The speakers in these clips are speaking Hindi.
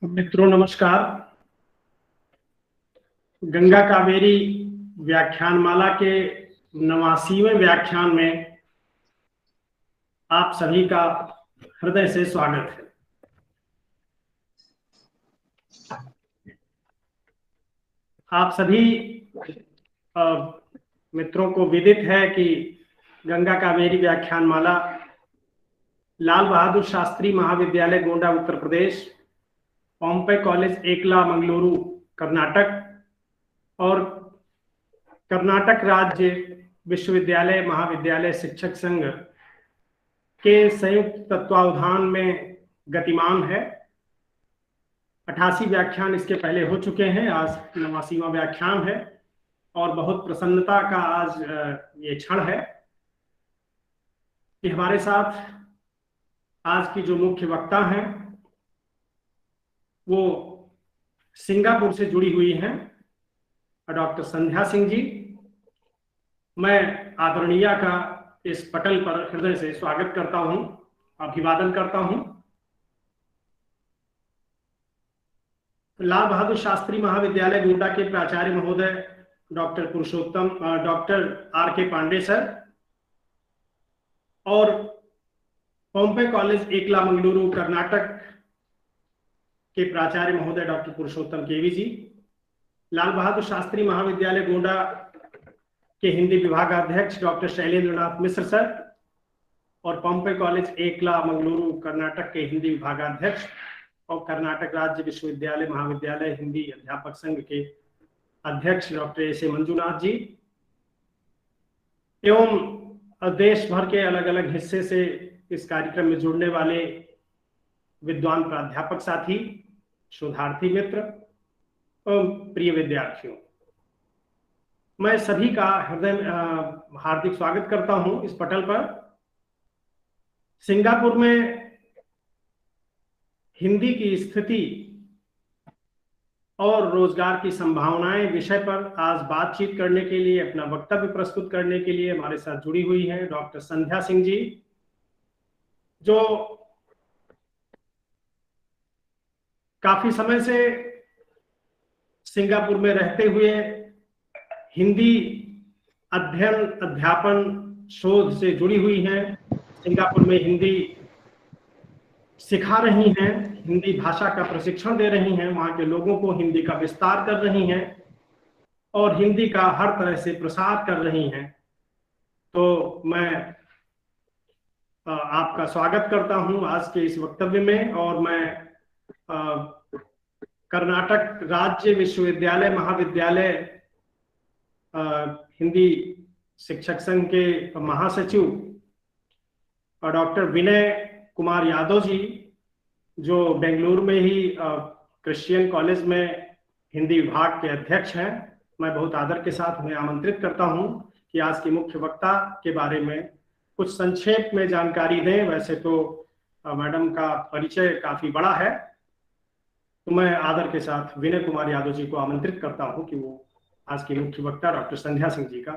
मित्रों नमस्कार। गंगा कावेरी व्याख्यानमाला के 89वें व्याख्यान में आप सभी का हृदय से स्वागत है। आप सभी मित्रों को विदित है कि गंगा कावेरी व्याख्यानमाला लाल बहादुर शास्त्री महाविद्यालय गोंडा उत्तर प्रदेश, पॉम्पे कॉलेज एकला मंगलुरु कर्नाटक और कर्नाटक राज्य विश्वविद्यालय महाविद्यालय शिक्षक संघ के संयुक्त तत्वावधान में गतिमान है। 88 व्याख्यान इसके पहले हो चुके हैं, आज 89वां व्याख्यान है और बहुत प्रसन्नता का आज ये क्षण है कि हमारे साथ आज की जो मुख्य वक्ता हैं वो सिंगापुर से जुड़ी हुई हैं, डॉक्टर संध्या सिंह जी। मैं आदरणीय का इस पटल पर हृदय से स्वागत करता हूं, अभिवादन करता हूं। लाल बहादुर शास्त्री महाविद्यालय गोंडा के प्राचार्य महोदय डॉक्टर आर के पांडे सर और पॉम्पे कॉलेज एकला मंगलुरु कर्नाटक के प्राचार्य महोदय डॉक्टर पुरुषोत्तम केवी जी, लाल बहादुर शास्त्री महाविद्यालय गोंडा के हिंदी विभागाध्यक्ष डॉक्टर शैलेंद्र नाथ मिश्र सर और पॉम्पे कॉलेज एकला मंगलुरु कर्नाटक के हिंदी विभागाध्यक्ष और कर्नाटक राज्य विश्वविद्यालय महाविद्यालय हिंदी अध्यापक संघ के अध्यक्ष डॉक्टर एस.ए. मंजुनाथ जी एवं देश भर के अलग अलग हिस्से से इस कार्यक्रम में जुड़ने वाले विद्वान प्राध्यापक साथी, शोधार्थी मित्र एवं प्रिय विद्यार्थियों, मैं सभी का हृदय हार्दिक स्वागत करता हूं इस पटल पर। सिंगापुर में हिंदी की स्थिति और रोजगार की संभावनाएं विषय पर आज बातचीत करने के लिए, अपना वक्तव्य प्रस्तुत करने के लिए हमारे साथ जुड़ी हुई हैं डॉक्टर संध्या सिंह जी, जो काफी समय से सिंगापुर में रहते हुए हिंदी अध्ययन, अध्यापन, शोध से जुड़ी हुई हैं। सिंगापुर में हिंदी सिखा रही हैं, हिंदी भाषा का प्रशिक्षण दे रही हैं, वहाँ के लोगों को हिंदी का विस्तार कर रही हैं और हिंदी का हर तरह से प्रसार कर रही हैं। तो मैं आपका स्वागत करता हूं आज के इस वक्तव्य में और मैं कर्नाटक राज्य विश्वविद्यालय महाविद्यालय हिंदी शिक्षक संघ के महासचिव और डॉक्टर विनय कुमार यादव जी, जो बेंगलुरु में ही क्रिश्चियन कॉलेज में हिंदी विभाग के अध्यक्ष हैं, मैं बहुत आदर के साथ उन्हें आमंत्रित करता हूं कि आज के मुख्य वक्ता के बारे में कुछ संक्षेप में जानकारी दें। वैसे तो मैडम का परिचय काफी बड़ा है, तो मैं आदर के साथ विनय कुमार यादव जी को आमंत्रित करता हूं कि वो आज की मुख्य वक्ता डॉक्टर संध्या सिंह जी का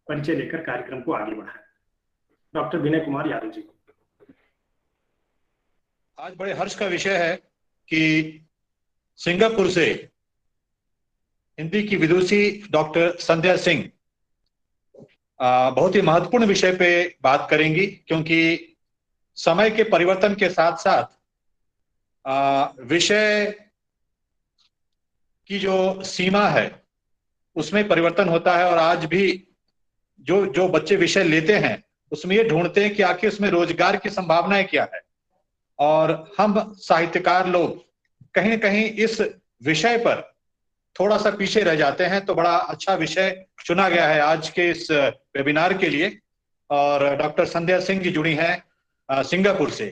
परिचय लेकर कार्यक्रम को आगे बढ़ाएं। डॉक्टर विनय कुमार यादव जी। आज बड़े हर्ष का विषय है कि सिंगापुर से हिंदी की विदुषी डॉक्टर संध्या सिंह बहुत ही महत्वपूर्ण विषय पे बात करेंगी, क्योंकि समय के परिवर्तन के साथ साथ विषय की जो सीमा है उसमें परिवर्तन होता है और आज भी जो बच्चे विषय लेते हैं उसमें ये ढूंढते हैं कि आखिर उसमें रोजगार की संभावनाएं क्या है। और हम साहित्यकार लोग कहीं न कहीं इस विषय पर थोड़ा सा पीछे रह जाते हैं। तो बड़ा अच्छा विषय चुना गया है आज के इस वेबिनार के लिए और डॉक्टर संध्या सिंह जी जुड़ी हैं सिंगापुर से।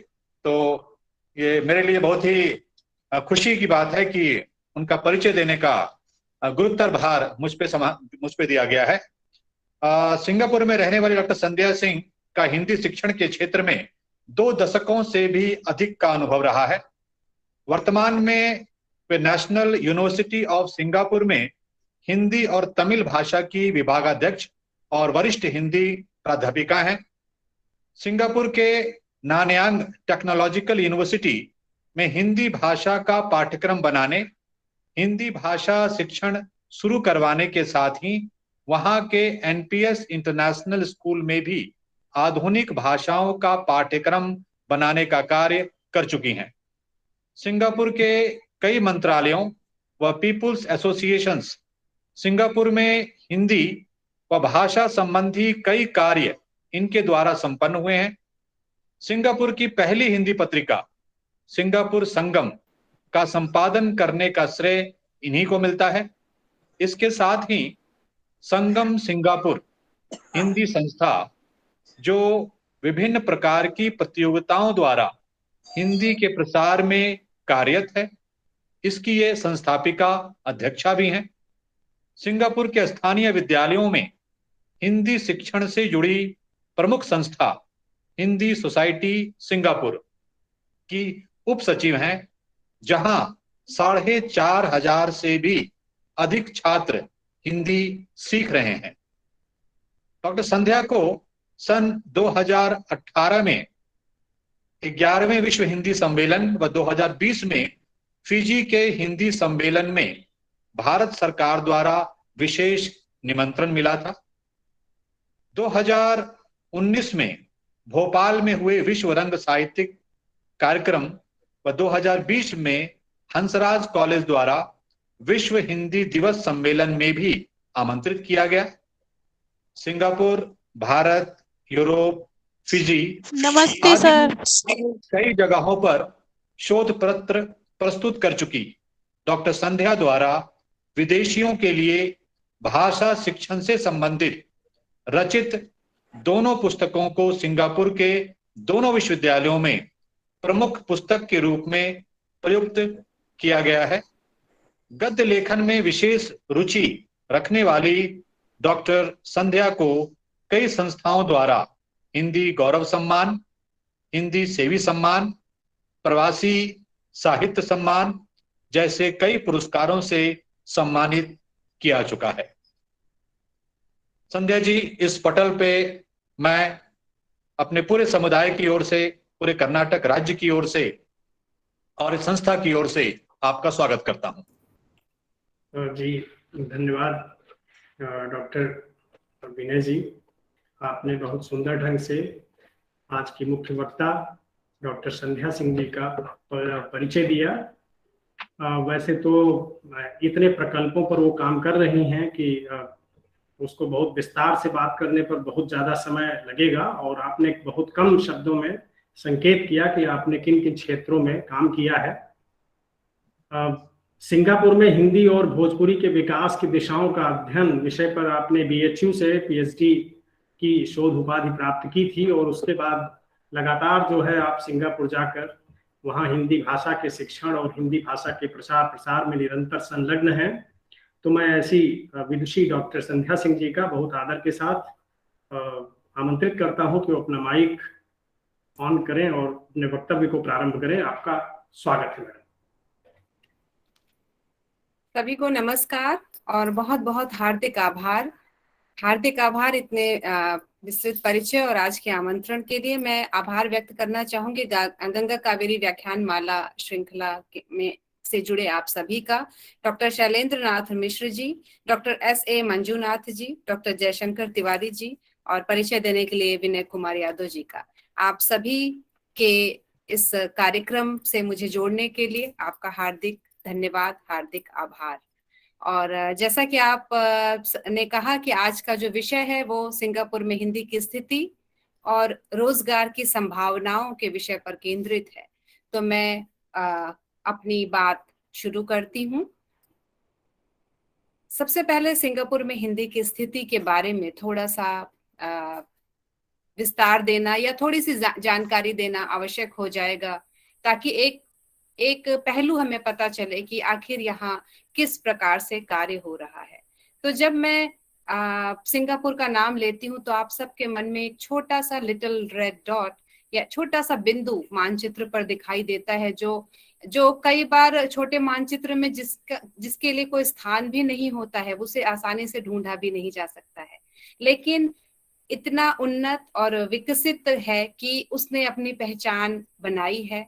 तो ये मेरे लिए बहुत ही खुशी की बात है कि उनका परिचय देने का गुरुतर भार मुझ पे दिया गया है। सिंगापुर में रहने वाली डॉक्टर संध्या सिंह का हिंदी शिक्षण के क्षेत्र में 2 दशकों से भी अधिक का अनुभव रहा है। वर्तमान में वे नेशनल यूनिवर्सिटी ऑफ सिंगापुर में हिंदी और तमिल भाषा की विभागाध्यक्ष और वरिष्ठ हिंदी प्राध्यापिका हैं। सिंगापुर के नानयांग टेक्नोलॉजिकल यूनिवर्सिटी में हिंदी भाषा का पाठ्यक्रम बनाने, हिंदी भाषा शिक्षण शुरू करवाने के साथ ही वहां के एनपीएस इंटरनेशनल स्कूल में भी आधुनिक भाषाओं का पाठ्यक्रम बनाने का कार्य कर चुकी हैं। सिंगापुर के कई मंत्रालयों व पीपुल्स एसोसिएशंस सिंगापुर में हिंदी व भाषा संबंधी कई कार्य इनके द्वारा संपन्न हुए हैं। सिंगापुर की पहली हिंदी पत्रिका सिंगापुर संगम का संपादन करने का श्रेय इन्हीं को मिलता है। इसके साथ ही संगम सिंगापुर हिंदी संस्था, जो विभिन्न प्रकार की प्रतियोगिताओं द्वारा हिंदी के प्रसार में कार्यरत है, इसकी ये संस्थापिका अध्यक्षा भी हैं। सिंगापुर के स्थानीय विद्यालयों में हिंदी शिक्षण से जुड़ी प्रमुख संस्था हिंदी सोसाइटी सिंगापुर की उप सचिव हैं, जहां 4,500 से भी अधिक छात्र हिंदी सीख रहे हैं। डॉक्टर संध्या को सन 2018 में 11वें विश्व हिंदी सम्मेलन व 2020 में फिजी के हिंदी सम्मेलन में भारत सरकार द्वारा विशेष निमंत्रण मिला था। 2019 में भोपाल में हुए विश्व रंग साहित्यिक कार्यक्रम व 2020 में हंसराज कॉलेज द्वारा विश्व हिंदी दिवस सम्मेलन में भी आमंत्रित किया गया। सिंगापुर, भारत, यूरोप, फिजी नमस्ते सर। कई जगहों पर शोध पत्र प्रस्तुत कर चुकी डॉक्टर संध्या द्वारा विदेशियों के लिए भाषा शिक्षण से संबंधित रचित दोनों पुस्तकों को सिंगापुर के दोनों विश्वविद्यालयों में प्रमुख पुस्तक के रूप में प्रयुक्त किया गया है। गद्य लेखन में विशेष रुचि रखने वाली डॉक्टर संध्या को कई संस्थाओं द्वारा हिंदी गौरव सम्मान, हिंदी सेवी सम्मान, प्रवासी साहित्य सम्मान जैसे कई पुरस्कारों से सम्मानित किया चुका है। संध्या जी, इस पटल पे मैं अपने पूरे समुदाय की ओर से, पूरे कर्नाटक राज्य की ओर से और इस संस्था की ओर से आपका स्वागत करता हूं। जी धन्यवाद डॉक्टर विनय जी, आपने बहुत सुंदर ढंग से आज की मुख्य वक्ता डॉक्टर संध्या सिंह जी का परिचय दिया। वैसे तो इतने प्रकल्पों पर वो काम कर रही हैं कि उसको बहुत विस्तार से बात करने पर बहुत ज़्यादा समय लगेगा, और आपने बहुत कम शब्दों में संकेत किया कि आपने किन किन क्षेत्रों में काम किया है। सिंगापुर में हिंदी और भोजपुरी के विकास की दिशाओं का अध्ययन विषय पर आपने बीएचयू से पीएचडी की शोध उपाधि प्राप्त की थी, और उसके बाद लगातार जो है आप सिंगापुर जाकर वहाँ हिंदी भाषा के शिक्षण और हिंदी भाषा के प्रसार प्रसार में निरंतर संलग्न हैं। तो मैं ऐसी विदुषी डॉक्टर संध्या सिंह जी का बहुत आदर के साथ आमंत्रित करता हूं कि वो अपना माइक ऑन करें और अपने वक्तव्य को प्रारंभ करें। आपका स्वागत है मैडम। सभी को नमस्कार और बहुत बहुत हार्दिक आभार इतने विस्तृत परिचय और आज के आमंत्रण के लिए। मैं आभार व्यक्त करना चाहूंगी गंगा कावेरी व्याख्यान माला श्रृंखला में से जुड़े आप सभी का, doctor Shailendra Nath Mishra ji, doctor S.A. Manjunath जी, डॉक्टर जयशंकर तिवारी जी, और परिचय देने के लिए विनय कुमार यादव जी का। आप सभी के इस कार्यक्रम से मुझे जोड़ने के लिए आपका हार्दिक धन्यवाद, हार्दिक आभार। और जैसा कि आप ने कहा कि आज का जो विषय है वो सिंगापुर में हिंदी की स्थिति और रोजगार की संभावनाओं के विषय पर केंद्रित है, तो मैं अपनी बात शुरू करती हूँ। सबसे पहले सिंगापुर में हिंदी की स्थिति के बारे में थोड़ा सा विस्तार देना या थोड़ी सी जानकारी देना आवश्यक हो जाएगा, ताकि एक पहलू हमें पता चले कि आखिर यहाँ किस प्रकार से कार्य हो रहा है। तो जब मैं सिंगापुर का नाम लेती हूँ तो आप सबके मन में एक छोटा सा लिटिल रेड डॉट या छोटा सा बिंदु मानचित्र पर दिखाई देता है, जो कई बार छोटे मानचित्र में जिसके लिए कोई स्थान भी नहीं होता है, उसे आसानी से ढूंढा भी नहीं जा सकता है, लेकिन इतना उन्नत और विकसित है कि उसने अपनी पहचान बनाई है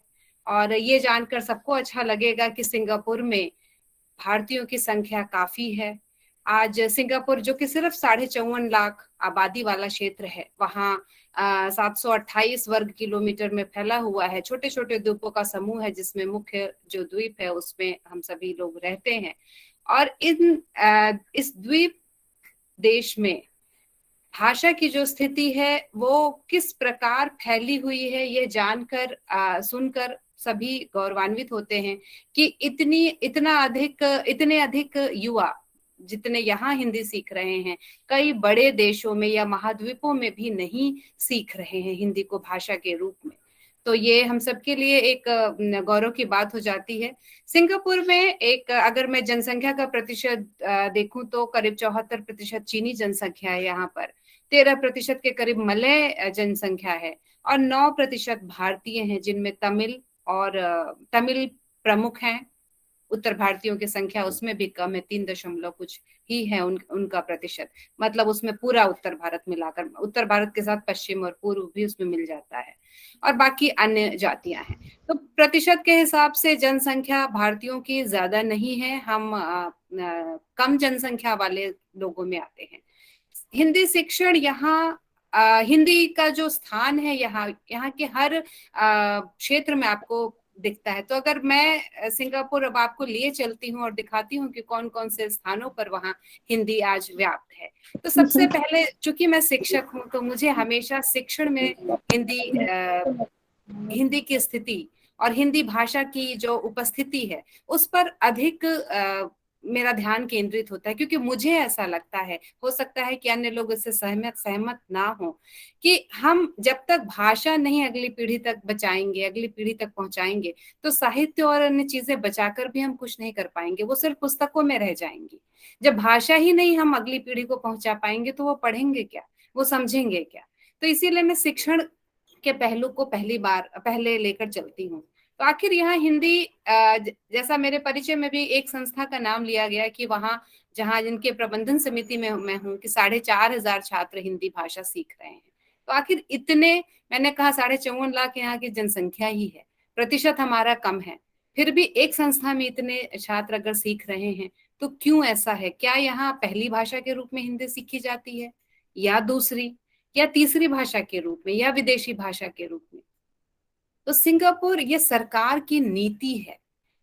और ये जानकर सबको अच्छा लगेगा कि सिंगापुर में भारतीयों की संख्या काफी है। आज सिंगापुर जो कि सिर्फ 54.5 लाख आबादी वाला क्षेत्र है, वहाँ 728 वर्ग किलोमीटर में फैला हुआ है। छोटे छोटे द्वीपों का समूह है, जिसमें मुख्य जो द्वीप है उसमें हम सभी लोग रहते हैं। और इस द्वीप देश में भाषा की जो स्थिति है वो किस प्रकार फैली हुई है, ये जानकर सुनकर सभी गौरवान्वित होते हैं कि इतने अधिक युवा जितने यहाँ हिंदी सीख रहे हैं, कई बड़े देशों में या महाद्वीपों में भी नहीं सीख रहे हैं हिंदी को भाषा के रूप में। तो ये हम सबके लिए एक गौरव की बात हो जाती है। सिंगापुर में एक अगर मैं जनसंख्या का प्रतिशत देखूं तो करीब 74% चीनी जनसंख्या है यहाँ पर, 13% के करीब मलय जनसंख्या है और 9% भारतीय हैं, जिनमें तमिल प्रमुख हैं। उत्तर भारतीयों की संख्या उसमें भी कम है, 3 कुछ ही है उनका प्रतिशत। मतलब उसमें पूरा उत्तर भारत मिलाकर, उत्तर भारत के साथ पश्चिम और पूर्व भी उसमें मिल जाता है, और बाकी अन्य जातियां हैं। तो प्रतिशत के हिसाब से जनसंख्या भारतीयों की ज्यादा नहीं है, हम कम जनसंख्या वाले लोगों में आते हैं। हिंदी शिक्षण यहाँ हिंदी का जो स्थान है यहाँ के हर क्षेत्र में आपको दिखता है। तो अगर मैं सिंगापुर अब आपको लिए चलती हूँ और दिखाती हूँ कि कौन कौन से स्थानों पर वहाँ हिंदी आज व्याप्त है। तो सबसे पहले, चूंकि मैं शिक्षक हूँ, तो मुझे हमेशा शिक्षण में हिंदी की स्थिति और हिंदी भाषा की जो उपस्थिति है उस पर अधिक मेरा ध्यान केंद्रित होता है, क्योंकि मुझे ऐसा लगता है, हो सकता है कि अन्य लोग इससे सहमत ना हो, कि हम जब तक भाषा नहीं अगली पीढ़ी तक बचाएंगे, अगली पीढ़ी तक पहुंचाएंगे, तो साहित्य और अन्य चीजें बचाकर भी हम कुछ नहीं कर पाएंगे, वो सिर्फ पुस्तकों में रह जाएंगी। जब भाषा ही नहीं हम अगली पीढ़ी को पहुंचा पाएंगे तो वो पढ़ेंगे क्या, वो समझेंगे क्या। तो इसीलिए मैं शिक्षण के पहलू को पहले लेकर चलती हूँ। तो आखिर यहाँ हिंदी, जैसा मेरे परिचय में भी एक संस्था का नाम लिया गया कि वहाँ जहाँ जिनके प्रबंधन समिति में मैं हूँ, कि 4,500 छात्र हिंदी भाषा सीख रहे हैं। तो आखिर इतने, मैंने कहा 54.5 लाख यहाँ की जनसंख्या ही है, प्रतिशत हमारा कम है, फिर भी एक संस्था में इतने छात्र अगर सीख रहे हैं तो क्यों ऐसा है? क्या यहाँ पहली भाषा के रूप में हिंदी सीखी जाती है, या दूसरी या तीसरी भाषा के रूप में, या विदेशी भाषा के रूप में? तो सिंगापुर ये सरकार की नीति है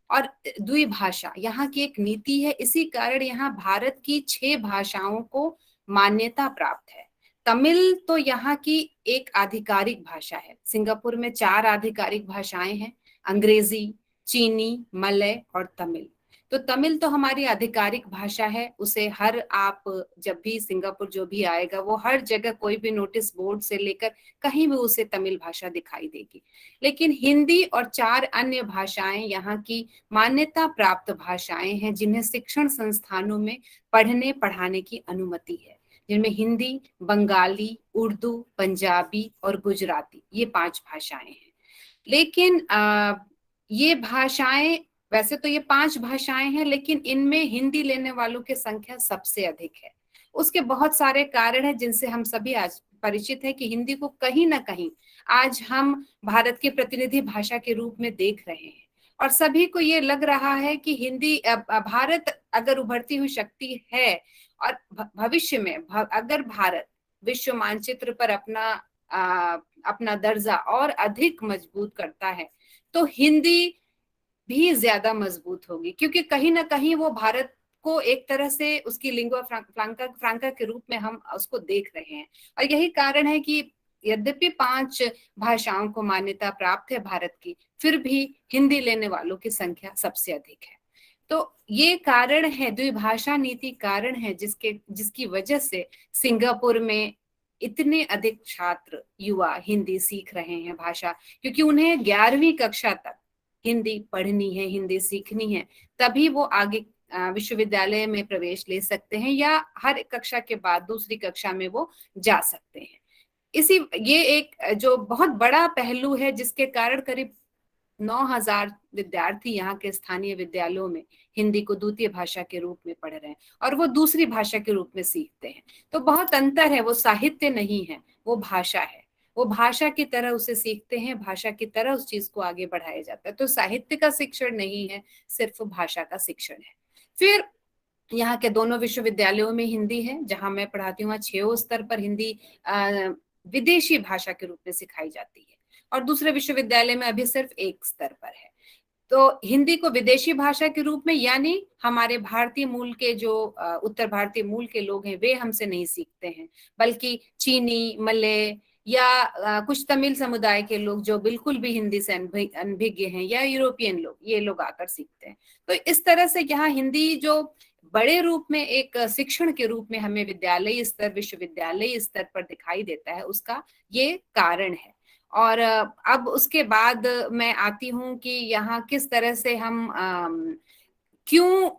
और द्विभाषा यहाँ की एक नीति है। इसी कारण यहाँ भारत की 6 भाषाओं को मान्यता प्राप्त है। तमिल तो यहाँ की एक आधिकारिक भाषा है। सिंगापुर में 4 आधिकारिक भाषाएं हैं, अंग्रेजी, चीनी, मलय और तमिल। तो तमिल तो हमारी आधिकारिक भाषा है, उसे आप जब भी सिंगापुर जो भी आएगा, वो हर जगह कोई भी नोटिस बोर्ड से लेकर कहीं भी उसे तमिल भाषा दिखाई देगी। लेकिन हिंदी और 4 अन्य भाषाएं यहाँ की मान्यता प्राप्त भाषाएं हैं, जिन्हें शिक्षण संस्थानों में पढ़ने पढ़ाने की अनुमति है, जिनमें हिंदी, बंगाली, उर्दू, पंजाबी और गुजराती, ये 5 भाषाएं हैं। लेकिन ये भाषाएं, वैसे तो ये 5 भाषाएं हैं, लेकिन इनमें हिंदी लेने वालों की संख्या सबसे अधिक है। उसके बहुत सारे कारण हैं जिनसे हम सभी आज परिचित है, कि हिंदी को कहीं ना कहीं आज हम भारत की प्रतिनिधि भाषा के रूप में देख रहे हैं, और सभी को ये लग रहा है कि हिंदी, भारत अगर उभरती हुई शक्ति है और भविष्य में अगर भारत विश्व मानचित्र पर अपना दर्जा और अधिक मजबूत करता है, तो हिंदी भी ज्यादा मजबूत होगी, क्योंकि कहीं ना कहीं वो भारत को एक तरह से उसकी लिंगुआ फ्रांका के रूप में हम उसको देख रहे हैं। और यही कारण है कि यद्यपि 5 भाषाओं को मान्यता प्राप्त है भारत की, फिर भी हिंदी लेने वालों की संख्या सबसे अधिक है। तो ये कारण है, द्विभाषा नीति कारण है जिसकी वजह से सिंगापुर में इतने अधिक छात्र युवा हिंदी सीख रहे हैं भाषा, क्योंकि उन्हें 11वीं कक्षा तक हिंदी पढ़नी है, हिंदी सीखनी है, तभी वो आगे विश्वविद्यालय में प्रवेश ले सकते हैं, या हर कक्षा के बाद दूसरी कक्षा में वो जा सकते हैं। ये एक जो बहुत बड़ा पहलू है, जिसके कारण करीब 9,000 विद्यार्थी यहाँ के स्थानीय विद्यालयों में हिंदी को द्वितीय भाषा के रूप में पढ़ रहे हैं, और वो दूसरी भाषा के रूप में सीखते हैं। तो बहुत अंतर है, वो साहित्य नहीं है, वो भाषा है। वो भाषा की तरह उसे सीखते हैं, भाषा की तरह उस चीज को आगे बढ़ाया जाता है। तो साहित्य का शिक्षण नहीं है, सिर्फ भाषा का शिक्षण है। फिर यहाँ के दोनों विश्वविद्यालयों में हिंदी है, जहां मैं पढ़ाती हूँ, 6 स्तर पर हिंदी विदेशी भाषा के रूप में सिखाई जाती है, और दूसरे विश्वविद्यालय में अभी सिर्फ 1 स्तर पर है। तो हिंदी को विदेशी भाषा के रूप में, यानी हमारे भारतीय मूल के जो उत्तर भारतीय मूल के लोग हैं वे हमसे नहीं सीखते हैं, बल्कि चीनी, मलय या कुछ तमिल समुदाय के लोग जो बिल्कुल भी हिंदी से अनभिज्ञ हैं, या यूरोपियन लोग, ये लोग आकर सीखते हैं। तो इस तरह से यहाँ हिंदी जो बड़े रूप में एक शिक्षण के रूप में हमें विद्यालय स्तर, विश्वविद्यालय स्तर पर दिखाई देता है, उसका ये कारण है। और अब उसके बाद मैं आती हूँ कि यहाँ किस तरह से हम क्यों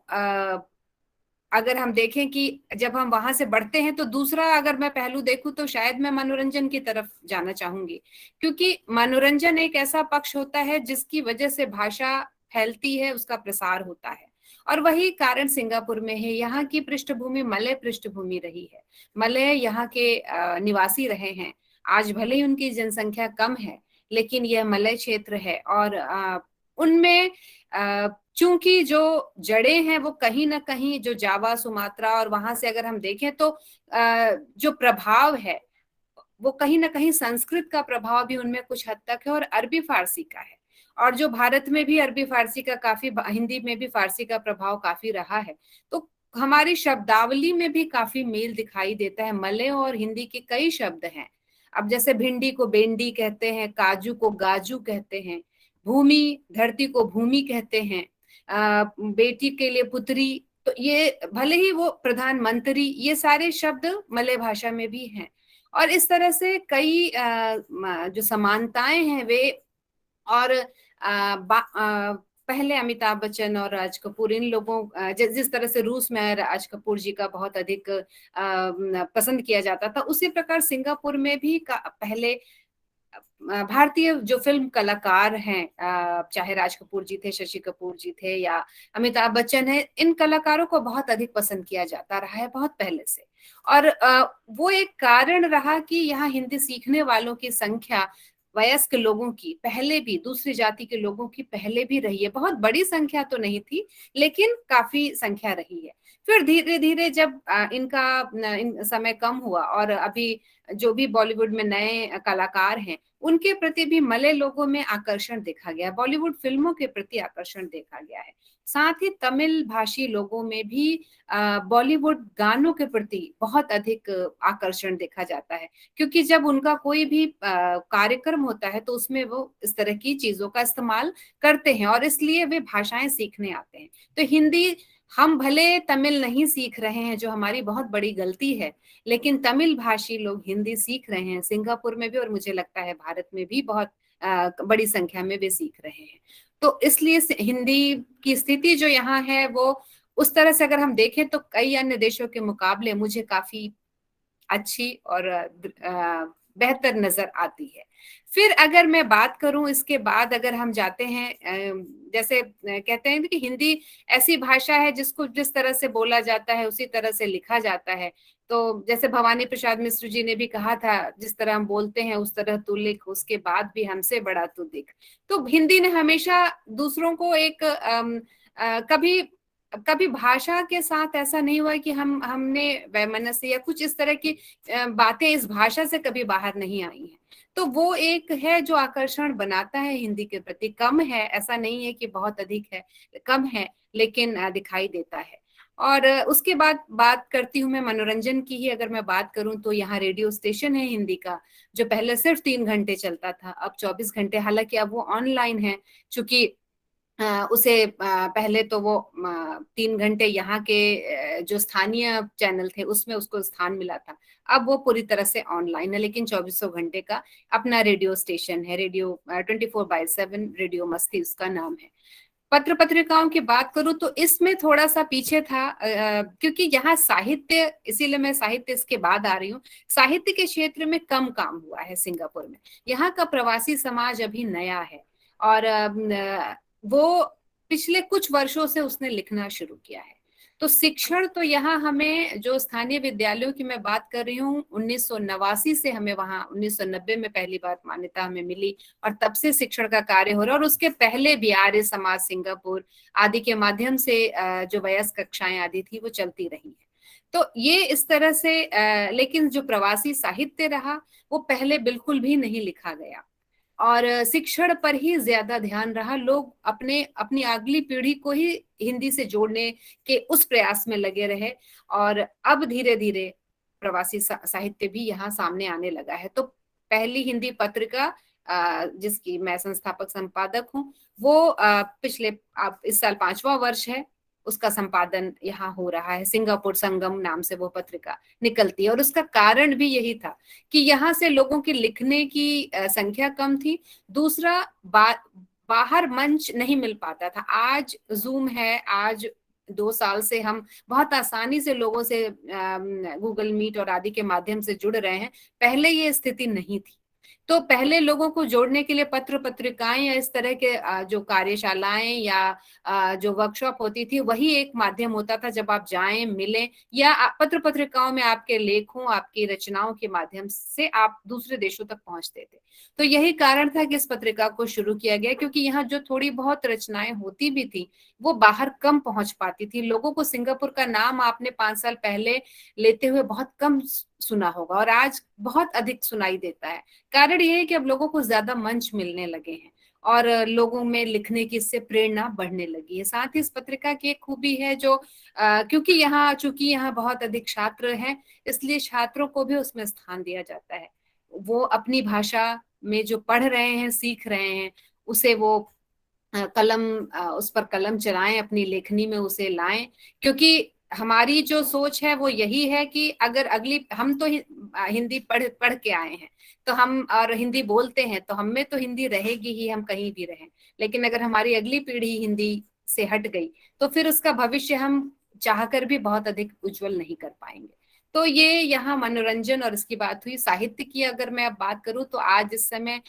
अगर हम देखें कि जब हम वहां से बढ़ते हैं, तो दूसरा अगर मैं पहलू देखूं तो शायद मैं मनोरंजन की तरफ जाना चाहूंगी, क्योंकि मनोरंजन एक ऐसा पक्ष होता है जिसकी वजह से भाषा फैलती है, उसका प्रसार होता है। और वही कारण सिंगापुर में है। यहाँ की पृष्ठभूमि मलय पृष्ठभूमि रही है, मलय यहाँ के निवासी रहे हैं। आज भले ही उनकी जनसंख्या कम है, लेकिन यह मलय क्षेत्र है, और उनमें चूंकि जो जड़ें हैं वो कहीं ना कहीं जो जावा, सुमात्रा, और वहां से अगर हम देखें तो जो प्रभाव है वो कहीं ना कहीं संस्कृत का प्रभाव भी उनमें कुछ हद तक है, और अरबी फारसी का है। और जो भारत में भी अरबी फारसी का काफी, हिंदी में भी फारसी का प्रभाव काफी रहा है। तो हमारी शब्दावली में भी काफी मेल दिखाई देता है। मलय और हिंदी के कई शब्द हैं। अब जैसे भिंडी को बेंडी कहते हैं, काजू को गाजू कहते हैं, भूमि, धरती को भूमि कहते हैं, बेटी के लिए पुत्री, तो ये भले ही वो प्रधानमंत्री, ये सारे शब्द मलय भाषा में भी हैं। और इस तरह से कई जो समानताएं हैं वे, और पहले अमिताभ बच्चन और राज कपूर, इन लोगों जिस तरह से रूस में राज कपूर जी का बहुत अधिक पसंद किया जाता था, उसी प्रकार सिंगापुर में भी पहले भारतीय जो फिल्म कलाकार हैं, चाहे राज कपूर जी थे, शशि कपूर जी थे, या अमिताभ बच्चन है, इन कलाकारों को बहुत अधिक पसंद किया जाता रहा है बहुत पहले से। और वो एक कारण रहा कि यहाँ हिंदी सीखने वालों की संख्या वयस्क लोगों की पहले भी, दूसरी जाति के लोगों की पहले भी रही है। बहुत बड़ी संख्या तो नहीं थी, लेकिन काफी संख्या रही है। फिर धीरे धीरे जब इन समय कम हुआ, और अभी जो भी बॉलीवुड में नए कलाकार हैं उनके प्रति भी मलय लोगों में आकर्षण देखा गया, बॉलीवुड फिल्मों के प्रति आकर्षण देखा गया है। साथ ही तमिल भाषी लोगों में भी बॉलीवुड गानों के प्रति बहुत अधिक आकर्षण देखा जाता है, क्योंकि जब उनका कोई भी कार्यक्रम होता है तो उसमें वो इस तरह की चीजों का इस्तेमाल करते हैं, और इसलिए वे भाषाएं सीखने आते हैं। तो हिंदी, हम भले तमिल नहीं सीख रहे हैं, जो हमारी बहुत बड़ी गलती है, लेकिन तमिल भाषी लोग हिंदी सीख रहे हैं सिंगापुर में भी, और मुझे लगता है भारत में भी बहुत बड़ी संख्या में वे सीख रहे हैं। तो इसलिए हिंदी की स्थिति जो यहाँ है वो उस तरह से अगर हम देखें तो कई अन्य देशों के मुकाबले मुझे काफी अच्छी और बेहतर नजर आती है। फिर अगर मैं बात करूं, इसके बाद अगर हम जाते हैं, जैसे कहते हैं कि हिंदी ऐसी भाषा है जिसको जिस तरह से बोला जाता है उसी तरह से लिखा जाता है। तो जैसे भवानी प्रसाद मिश्र जी ने भी कहा था, जिस तरह हम बोलते हैं उस तरह तू लिख, उसके बाद भी हमसे बड़ा तू दिख। तो हिंदी ने हमेशा दूसरों को एक कभी भाषा के साथ ऐसा नहीं हुआ कि हमने वैमनस्य या कुछ इस तरह की बातें इस भाषा से कभी बाहर नहीं आई हैं। तो वो एक है जो आकर्षण बनाता है हिंदी के प्रति। कम है, ऐसा नहीं है कि बहुत अधिक है, कम है, लेकिन दिखाई देता है। और उसके बाद बात करती हूँ मैं मनोरंजन की ही। अगर मैं बात करूं तो यहाँ रेडियो स्टेशन है हिंदी का, जो पहले सिर्फ 3 घंटे चलता था, अब 24 घंटे। हालांकि अब वो ऑनलाइन है, चूंकि उसे पहले तो वो 3 घंटे यहाँ के जो स्थानीय चैनल थे उसमें उसको स्थान मिला था, अब वो पूरी तरह से ऑनलाइन है, लेकिन 24 घंटे का अपना रेडियो स्टेशन है। रेडियो 24/7 रेडियो मस्ती उसका नाम है। पत्र पत्रिकाओं की बात करूं तो इसमें थोड़ा सा पीछे था, क्योंकि यहाँ साहित्य, इसीलिए मैं साहित्य इसके बाद आ रही हूँ, साहित्य के क्षेत्र में कम काम हुआ है सिंगापुर में। यहाँ का प्रवासी समाज अभी नया है, और वो पिछले कुछ वर्षों से उसने लिखना शुरू किया है। तो शिक्षण तो यहाँ हमें, जो स्थानीय विद्यालयों की मैं बात कर रही हूँ, 1989 से हमें वहाँ 1990 में पहली बार मान्यता हमें मिली, और तब से शिक्षण का कार्य हो रहा है। और उसके पहले भी आर्य समाज सिंगापुर आदि के माध्यम से जो वयस्क कक्षाएं आदि थी वो चलती रही है। तो ये इस तरह से लेकिन जो प्रवासी साहित्य रहा वो पहले बिल्कुल भी नहीं लिखा गया, और शिक्षण पर ही ज्यादा ध्यान रहा। लोग अपनी अगली पीढ़ी को ही हिंदी से जोड़ने के उस प्रयास में लगे रहे, और अब धीरे धीरे प्रवासी साहित्य भी यहाँ सामने आने लगा है। तो पहली हिंदी पत्रिका जिसकी मैं संस्थापक संपादक हूँ, वो पिछले इस साल 5वां वर्ष है, उसका संपादन यहाँ हो रहा है। सिंगापुर संगम नाम से वो पत्रिका निकलती है, और उसका कारण भी यही था कि यहाँ से लोगों की लिखने की संख्या कम थी। दूसरा, बाहर मंच नहीं मिल पाता था। आज जूम है, आज 2 साल से हम बहुत आसानी से लोगों से गूगल मीट और आदि के माध्यम से जुड़ रहे हैं, पहले ये स्थिति नहीं थी। तो पहले लोगों को जोड़ने के लिए पत्र पत्रिकाएं या इस तरह के जो कार्यशालाएं या जो वर्कशॉप होती थी, वही एक माध्यम होता था जब आप जाएं, मिलें, या पत्र पत्रिकाओं में आपके लेखों, आपकी रचनाओं के माध्यम से आप दूसरे देशों तक पहुंचते थे। तो यही कारण था कि इस पत्रिका को शुरू किया गया, क्योंकि यहाँ जो थोड़ी बहुत रचनाएं होती भी थी वो बाहर कम पहुंच पाती थी। लोगों को सिंगापुर का नाम आपने 5 साल पहले लेते हुए बहुत कम सुना होगा, और आज बहुत अधिक सुनाई देता है। कारण ये है कि अब लोगों को ज्यादा मंच मिलने लगे हैं, और लोगों में लिखने की इससे प्रेरणा बढ़ने लगी है। साथ ही इस पत्रिका की एक खूबी है जो चूंकि यहाँ बहुत अधिक छात्र हैं, इसलिए छात्रों को भी उसमें स्थान दिया जाता है। वो अपनी भाषा में जो पढ़ रहे हैं, सीख रहे हैं, उसे वो उस पर कलम चलाएं, अपनी लेखनी में उसे लाएं। क्योंकि हमारी जो सोच है वो यही है कि अगर हम तो हिंदी पढ़ के आए हैं, तो हम और हिंदी बोलते हैं, तो हम में तो हिंदी रहेगी ही, हम कहीं भी रहें। लेकिन अगर हमारी अगली पीढ़ी हिंदी से हट गई तो फिर उसका भविष्य हम चाहकर भी बहुत अधिक उज्जवल नहीं कर पाएंगे। तो ये यहाँ मनोरंजन और इसकी बात हुई। साहित्य की अगर मैं अब बात करूं तो आज इस समय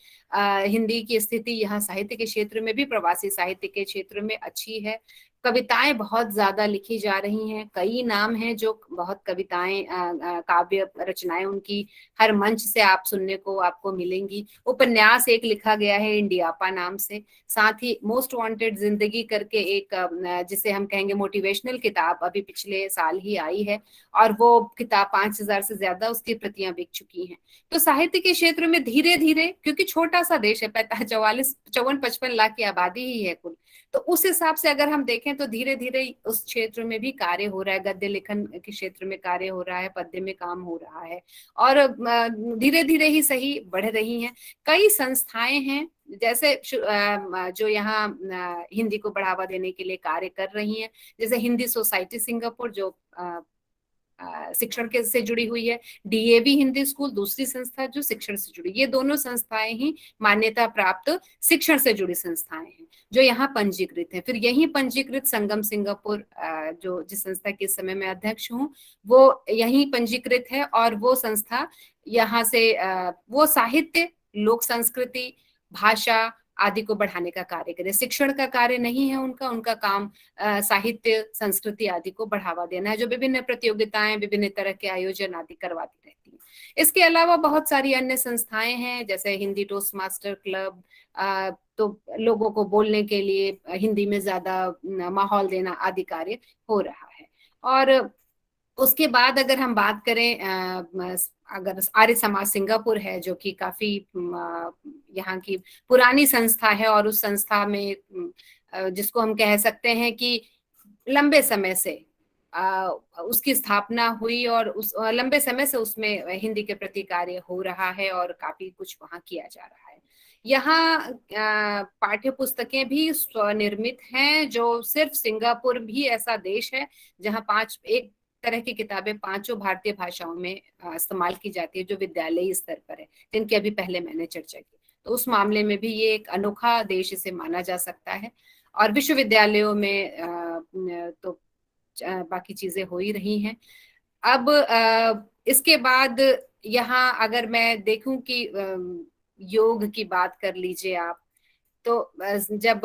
हिंदी की स्थिति यहाँ साहित्य के क्षेत्र में भी, प्रवासी साहित्य के क्षेत्र में अच्छी है। कविताएं बहुत ज्यादा लिखी जा रही हैं, कई नाम हैं जो बहुत कविताएं, काव्य रचनाएं उनकी हर मंच से आप सुनने को आपको मिलेंगी। उपन्यास एक लिखा गया है इंडियापा नाम से। साथ ही मोस्ट वांटेड जिंदगी करके एक जिसे हम कहेंगे मोटिवेशनल किताब, अभी पिछले साल ही आई है, और वो किताब 5000 से ज्यादा उसकी प्रतियां बिक चुकी हैं। तो साहित्य के क्षेत्र में धीरे धीरे, क्योंकि छोटा सा देश है, 54-55 लाख की आबादी ही है कुल, तो उस हिसाब से अगर हम देखें तो धीरे धीरे उस क्षेत्र में भी कार्य हो रहा है। गद्य लेखन के क्षेत्र में कार्य हो रहा है, पद्य में काम हो रहा है, और धीरे धीरे ही सही बढ़ रही हैं। कई संस्थाएं हैं जैसे जो यहाँ हिंदी को बढ़ावा देने के लिए कार्य कर रही हैं, जैसे हिंदी सोसाइटी सिंगापुर जो शिक्षण के से जुड़ी हुई है, डीएवी हिंदी स्कूल दूसरी संस्था जो शिक्षण से जुड़ी। ये दोनों संस्थाएं ही मान्यता प्राप्त शिक्षण से जुड़ी संस्थाएं हैं जो यहाँ पंजीकृत है। फिर यही पंजीकृत संगम सिंगापुर, जो जिस संस्था के समय में अध्यक्ष हूँ, वो यही पंजीकृत है, और वो संस्था यहाँ से वो साहित्य, लोक संस्कृति, भाषा आदि को बढ़ाने का कार्य करे। शिक्षण का कार्य नहीं है उनका काम साहित्य, संस्कृति आदि को बढ़ावा देना है, जो विभिन्न प्रतियोगिताएं, विभिन्न तरह के आयोजन आदि करवाती रहती है। इसके अलावा बहुत सारी अन्य संस्थाएं हैं, जैसे हिंदी टोस्ट मास्टर क्लब, तो लोगों को बोलने के लिए हिंदी में ज्यादा माहौल देना आदि कार्य हो रहा है। और उसके बाद अगर हम बात करें, अगर आर्य समाज सिंगापुर है, जो कि काफी यहाँ की पुरानी संस्था है, और उस संस्था में जिसको हम कह सकते हैं कि लंबे समय से उसकी स्थापना हुई, और उस लंबे समय से उसमें हिंदी के प्रति कार्य हो रहा है, और काफी कुछ वहाँ किया जा रहा है। यहाँ पाठ्य पुस्तकें भी स्वनिर्मित हैं, जो सिर्फ सिंगापुर भी ऐसा देश है जहाँ एक तरह की किताबें 5 भारतीय भाषाओं में इस्तेमाल की जाती है, जो विद्यालयी स्तर पर है, जिनकी अभी पहले मैंने चर्चा की। तो उस मामले में भी ये एक अनोखा देश इसे माना जा सकता है। और विश्वविद्यालयों में तो बाकी चीजें हो ही रही हैं। अब इसके बाद यहाँ अगर मैं देखूं कि योग की बात कर लीजिए आप, तो जब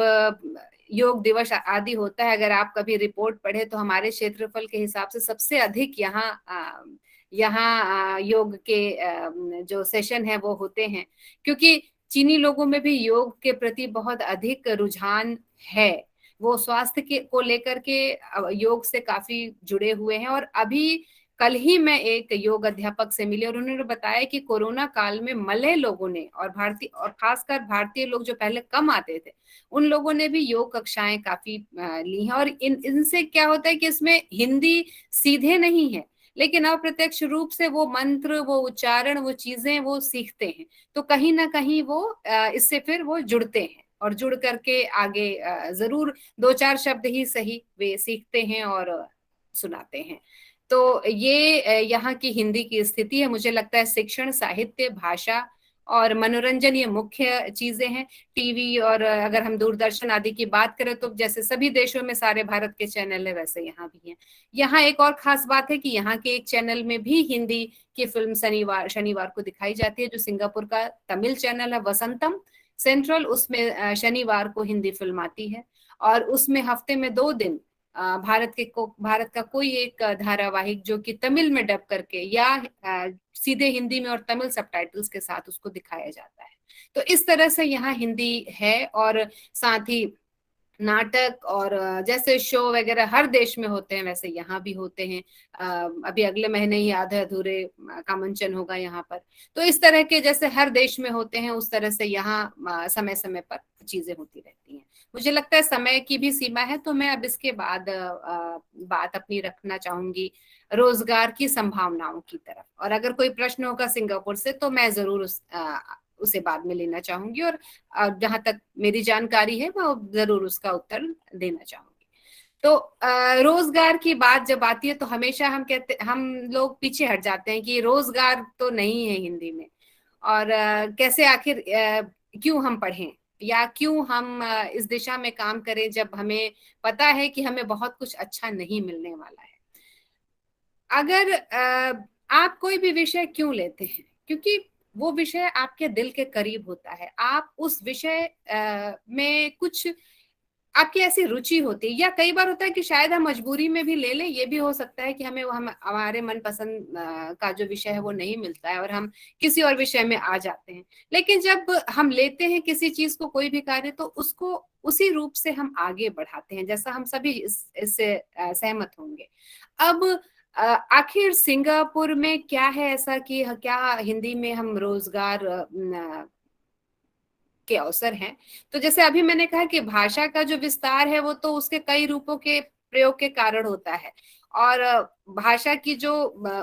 योग दिवस आदि होता है, अगर आप कभी रिपोर्ट पढ़े तो हमारे क्षेत्रफल के हिसाब से सबसे अधिक यहाँ योग के जो सेशन है वो होते हैं, क्योंकि चीनी लोगों में भी योग के प्रति बहुत अधिक रुझान है। वो स्वास्थ्य के को लेकर के योग से काफी जुड़े हुए हैं। और अभी कल ही मैं एक योग अध्यापक से मिली और उन्होंने बताया कि कोरोना काल में मलय लोगों ने और खासकर भारतीय लोग जो पहले कम आते थे, उन लोगों ने भी योग कक्षाएं काफी ली हैं। और इनसे क्या होता है कि इसमें हिंदी सीधे नहीं है, लेकिन अप्रत्यक्ष रूप से वो मंत्र, वो उच्चारण, वो चीजें वो सीखते हैं। तो कहीं ना कहीं वो इससे फिर वो जुड़ते हैं और जुड़ करके आगे जरूर 2-4 शब्द ही सही वे सीखते हैं और सुनाते हैं। तो ये यहाँ की हिंदी की स्थिति है। मुझे लगता है शिक्षण, साहित्य, भाषा और मनोरंजन ये मुख्य चीजें हैं। टीवी और अगर हम दूरदर्शन आदि की बात करें तो जैसे सभी देशों में सारे भारत के चैनल है, वैसे यहाँ भी हैं। यहाँ एक और खास बात है कि यहाँ के एक चैनल में भी हिंदी की फिल्म शनिवार को दिखाई जाती है, जो सिंगापुर का तमिल चैनल है वसंतम सेंट्रल, उसमें शनिवार को हिंदी फिल्म आती है। और उसमें हफ्ते में 2 दिन भारत का कोई एक धारावाहिक जो कि तमिल में डब करके या सीधे हिंदी में और तमिल सबटाइटल्स के साथ उसको दिखाया जाता है। तो इस तरह से यहाँ हिंदी है। और साथ ही नाटक और जैसे शो वगैरह हर देश में होते हैं, वैसे यहाँ भी होते हैं। अभी अगले महीने ही आधे अधूरे का मंचन होगा यहाँ पर। तो इस तरह के जैसे हर देश में होते हैं, उस तरह से यहाँ समय समय पर चीजें होती रहती हैं। मुझे लगता है समय की भी सीमा है, तो मैं अब इसके बाद बात अपनी रखना चाहूंगी रोजगार की संभावनाओं की तरफ। और अगर कोई प्रश्न होगा सिंगापुर से तो मैं जरूर उसे बाद में लेना चाहूंगी, और जहां तक मेरी जानकारी है मैं जरूर उसका उत्तर देना चाहूंगी। तो रोजगार की बात जब आती है तो हमेशा हम लोग पीछे हट जाते हैं कि रोजगार तो नहीं है हिंदी में, और कैसे आखिर क्यों हम पढ़ें या क्यों हम इस दिशा में काम करें जब हमें पता है कि हमें बहुत कुछ अच्छा नहीं मिलने वाला है। अगर आप कोई भी विषय क्यों लेते हैं, क्योंकि वो विषय आपके दिल के करीब होता है। आप उस विषय में कुछ आपकी ऐसी रुचि होती है, या कई बार होता है कि शायद हम मजबूरी में भी ले लें। ये भी हो सकता है कि हम हमारे मनपसंद का जो विषय है वो नहीं मिलता है और हम किसी और विषय में आ जाते हैं। लेकिन जब हम लेते हैं किसी चीज को, कोई भी कार्य, तो उसको उसी रूप से हम आगे बढ़ाते हैं, जैसा हम सभी इससे सहमत होंगे। अब आखिर सिंगापुर में क्या है ऐसा कि क्या हिंदी में हम रोजगार के अवसर हैं? तो जैसे अभी मैंने कहा कि भाषा का जो विस्तार है वो तो उसके कई रूपों के प्रयोग के कारण होता है, और भाषा की जो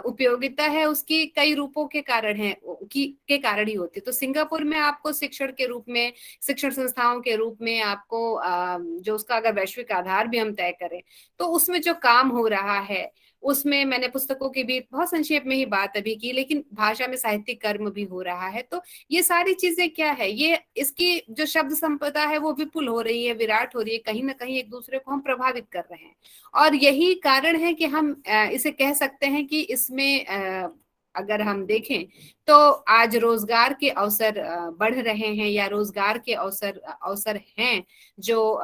उपयोगिता है उसकी कई रूपों के कारण है के कारण ही होती है। तो सिंगापुर में आपको शिक्षण के रूप में, शिक्षण संस्थाओं के रूप में आपको जो उसका अगर वैश्विक आधार भी हम तय करें तो उसमें जो काम हो रहा है, उसमें मैंने पुस्तकों की भी बहुत संक्षेप में ही बात अभी की, लेकिन भाषा में साहित्यिक कर्म भी हो रहा है। तो ये सारी चीजें क्या है, ये इसकी जो शब्द संपदा है वो विपुल हो रही है, विराट हो रही है, कहीं ना कहीं एक दूसरे को हम प्रभावित कर रहे हैं। और यही कारण है कि हम इसे कह सकते हैं कि इसमें अगर हम देखें तो आज रोजगार के अवसर बढ़ रहे हैं, या रोजगार के अवसर हैं जो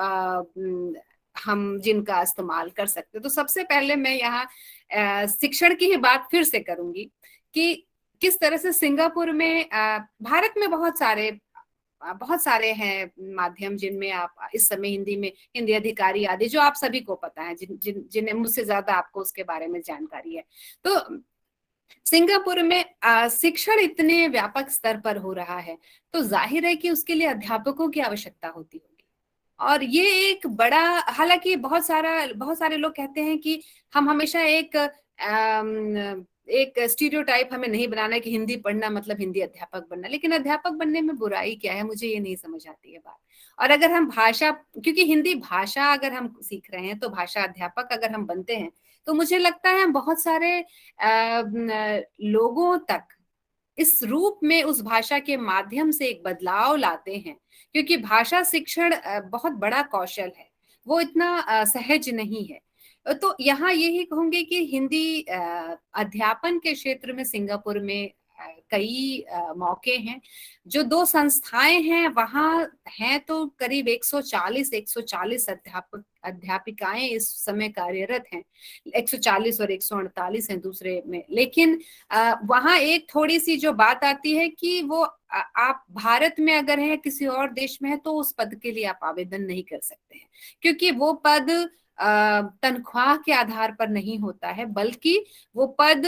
हम जिनका इस्तेमाल कर सकते हैं। तो सबसे पहले मैं यहाँ शिक्षण की ही बात फिर से करूंगी कि किस तरह से सिंगापुर में भारत में बहुत सारे हैं माध्यम जिनमें आप इस समय हिंदी अधिकारी आदि, जो आप सभी को पता है, जिन्हें मुझसे ज्यादा आपको उसके बारे में जानकारी है। तो सिंगापुर में शिक्षण इतने व्यापक स्तर पर हो रहा है तो जाहिर है कि उसके लिए अध्यापकों की आवश्यकता होती होगी। और ये एक बड़ा, हालांकि बहुत सारे लोग कहते हैं कि हम हमेशा एक स्टीरियोटाइप हमें नहीं बनाना है कि हिंदी पढ़ना मतलब हिंदी अध्यापक बनना, लेकिन अध्यापक बनने में बुराई क्या है, मुझे ये नहीं समझ आती है बात। और अगर हम भाषा, क्योंकि हिंदी भाषा अगर हम सीख रहे हैं तो भाषा अध्यापक अगर हम बनते हैं तो मुझे लगता है हम बहुत सारे लोगों तक इस रूप में उस भाषा के माध्यम से एक बदलाव लाते हैं, क्योंकि भाषा शिक्षण बहुत बड़ा कौशल है, वो इतना सहज नहीं है। तो यहाँ यही कहूंगी कि हिंदी अध्यापन के क्षेत्र में सिंगापुर में कई मौके हैं। जो 2 संस्थाएं हैं वहां हैं तो करीब 140 अध्यापिकाएं इस समय कार्यरत हैं, 140 और 148 हैं दूसरे में। लेकिन वहां एक थोड़ी सी जो बात आती है कि वो आप भारत में अगर हैं, किसी और देश में है, तो उस पद के लिए आप आवेदन नहीं कर सकते हैं, क्योंकि वो पद तनख्वाह के आधार पर नहीं होता है, बल्कि वो पद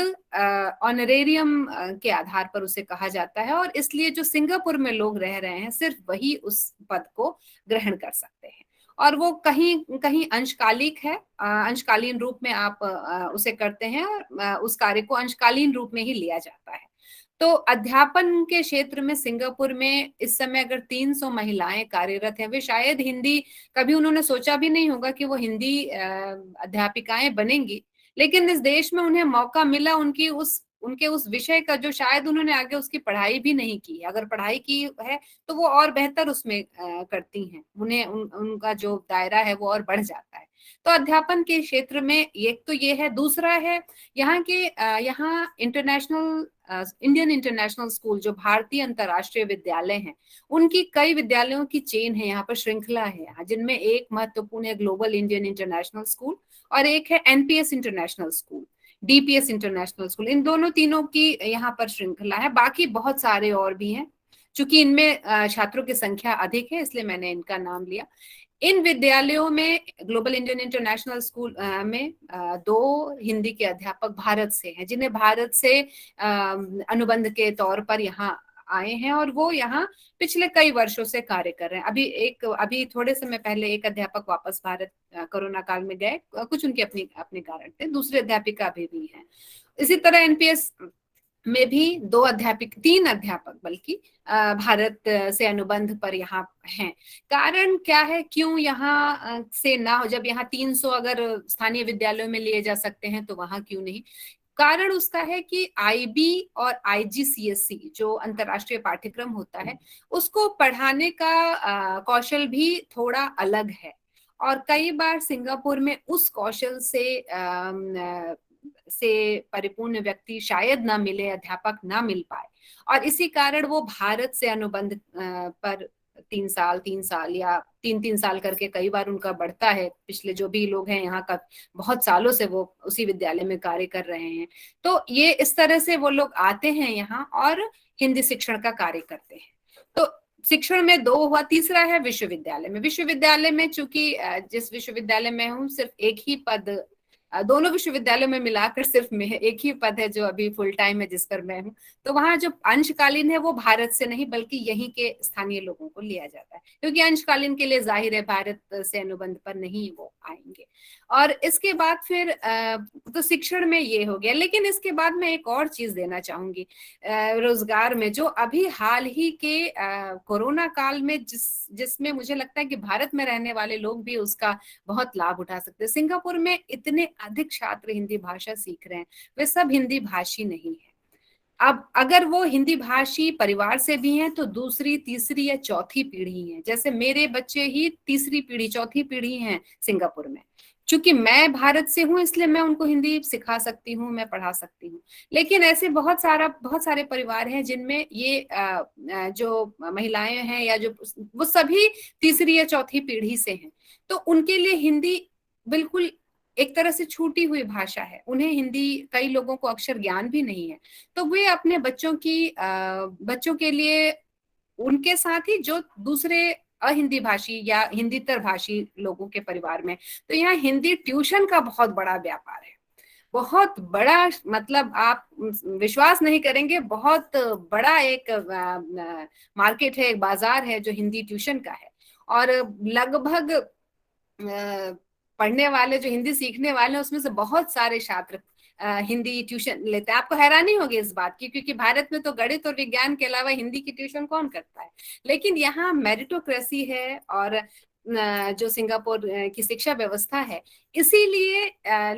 ऑनरेरियम के आधार पर उसे कहा जाता है। और इसलिए जो सिंगापुर में लोग रह रहे हैं सिर्फ वही उस पद को ग्रहण कर सकते हैं, और वो कहीं कहीं अंशकालिक है, अंशकालीन रूप में आप उसे करते हैं, और उस कार्य को अंशकालीन रूप में ही लिया जाता है। तो अध्यापन के क्षेत्र में सिंगापुर में इस समय अगर 300 महिलाएं कार्यरत हैं, वे शायद हिंदी, कभी उन्होंने सोचा भी नहीं होगा कि वो हिंदी अध्यापिकाएं बनेंगी, लेकिन इस देश में उन्हें मौका मिला उनके उस विषय का जो शायद उन्होंने आगे उसकी पढ़ाई भी नहीं की, अगर पढ़ाई की है तो वो और बेहतर उसमें करती हैं, उन्हें उनका जो दायरा है वो और बढ़ जाता है। तो अध्यापन के क्षेत्र में एक तो ये है। दूसरा है यहाँ इंडियन इंटरनेशनल स्कूल, जो भारतीय अंतर्राष्ट्रीय विद्यालय हैं, उनकी कई विद्यालयों की चेन है यहाँ पर, श्रृंखला है यहाँ, जिनमें एक महत्वपूर्ण है ग्लोबल इंडियन इंटरनेशनल स्कूल, और एक है NPS international school, DPS international school. इन तीनों की यहाँ पर श्रृंखला है। बाकी बहुत सारे और भी हैं, चूंकि इनमें छात्रों की संख्या अधिक है इसलिए मैंने इनका नाम लिया। इन विद्यालयों में, ग्लोबल इंडियन इंटरनेशनल स्कूल में 2 हिंदी के अध्यापक भारत से हैं, जिन्हें भारत से अनुबंध के तौर पर यहाँ आए हैं, और वो यहाँ पिछले कई वर्षों से कार्य कर रहे हैं। अभी थोड़े समय पहले एक अध्यापक वापस भारत कोरोना काल में गए, कुछ उनके अपने कारण थे, दूसरे अध्यापिका अभी भी हैं। इसी तरह एनपीएस में भी 3 अध्यापक बल्कि भारत से अनुबंध पर यहाँ हैं। कारण क्या है, क्यों यहाँ से ना हो? जब यहाँ 300 अगर स्थानीय विद्यालयों में लिए जा सकते हैं तो वहां क्यों नहीं? कारण उसका है कि आईबी और आईजीसीएसई जो अंतर्राष्ट्रीय पाठ्यक्रम होता है, उसको पढ़ाने का कौशल भी थोड़ा अलग है, और कई बार सिंगापुर में उस कौशल से परिपूर्ण व्यक्ति शायद ना मिले, अध्यापक ना मिल पाए, और इसी कारण वो भारत से अनुबंध पर 3 साल या 3 साल करके कई बार उनका बढ़ता है। पिछले जो भी लोग हैं यहाँ का, बहुत सालों से वो उसी विद्यालय में कार्य कर रहे हैं। तो ये इस तरह से वो लोग आते हैं यहाँ और हिंदी शिक्षण का कार्य करते हैं। तो शिक्षण में 2 हुआ। तीसरा है विश्वविद्यालय में चूंकि जिस विश्वविद्यालय में हूँ सिर्फ एक ही पद, दोनों विश्वविद्यालयों में मिलाकर सिर्फ एक ही पद है जो अभी फुल टाइम है जिस पर मैं हूँ। तो वहां जो अंशकालीन है वो भारत से नहीं बल्कि यहीं के स्थानीय लोगों को लिया जाता है, क्योंकि अंशकालीन के लिए जाहिर है भारत से अनुबंध पर नहीं वो आएंगे। और इसके बाद फिर तो शिक्षण में ये हो गया। लेकिन इसके बाद मैं एक और चीज देना चाहूंगी, रोजगार में, जो अभी हाल ही के कोरोना काल में जिसमें मुझे लगता है कि भारत में रहने वाले लोग भी उसका बहुत लाभ उठा सकते हैं। सिंगापुर में इतने अधिक छात्र हिंदी भाषा सीख रहे हैं, वे सब हिंदी भाषी नहीं है। अब अगर वो हिंदी भाषी परिवार से भी हैं तो दूसरी, तीसरी या चौथी पीढ़ी है। जैसे मेरे बच्चे ही तीसरी पीढ़ी, चौथी पीढ़ी हैं सिंगापुर में। चूंकि मैं भारत से हूं इसलिए मैं उनको हिंदी सिखा सकती हूँ, मैं पढ़ा सकती हूँ। लेकिन ऐसे बहुत सारे परिवार हैं जिनमें ये जो महिलाएं हैं या जो वो सभी तीसरी या चौथी पीढ़ी से हैं, तो उनके लिए हिंदी बिल्कुल एक तरह से छूटी हुई भाषा है। उन्हें हिंदी, कई लोगों को अक्षर ज्ञान भी नहीं है, तो वे अपने बच्चों के लिए उनके साथ ही जो दूसरे अहिंदी भाषी या हिंदीतर भाषी लोगों के परिवार में, तो यहाँ हिंदी ट्यूशन का बहुत बड़ा व्यापार है, बहुत बड़ा, मतलब आप विश्वास नहीं करेंगे, बहुत बड़ा एक मार्केट है, एक बाजार है जो हिंदी ट्यूशन का है। और लगभग पढ़ने वाले, जो हिंदी सीखने वाले हैं, उसमें से बहुत सारे छात्र हिंदी ट्यूशन लेते हैं। आपको हैरानी होगी इस बात की, क्योंकि भारत में तो गणित और विज्ञान के अलावा हिंदी की ट्यूशन कौन करता है। लेकिन यहाँ मेरिटोक्रेसी है, और जो सिंगापुर की शिक्षा व्यवस्था है, इसीलिए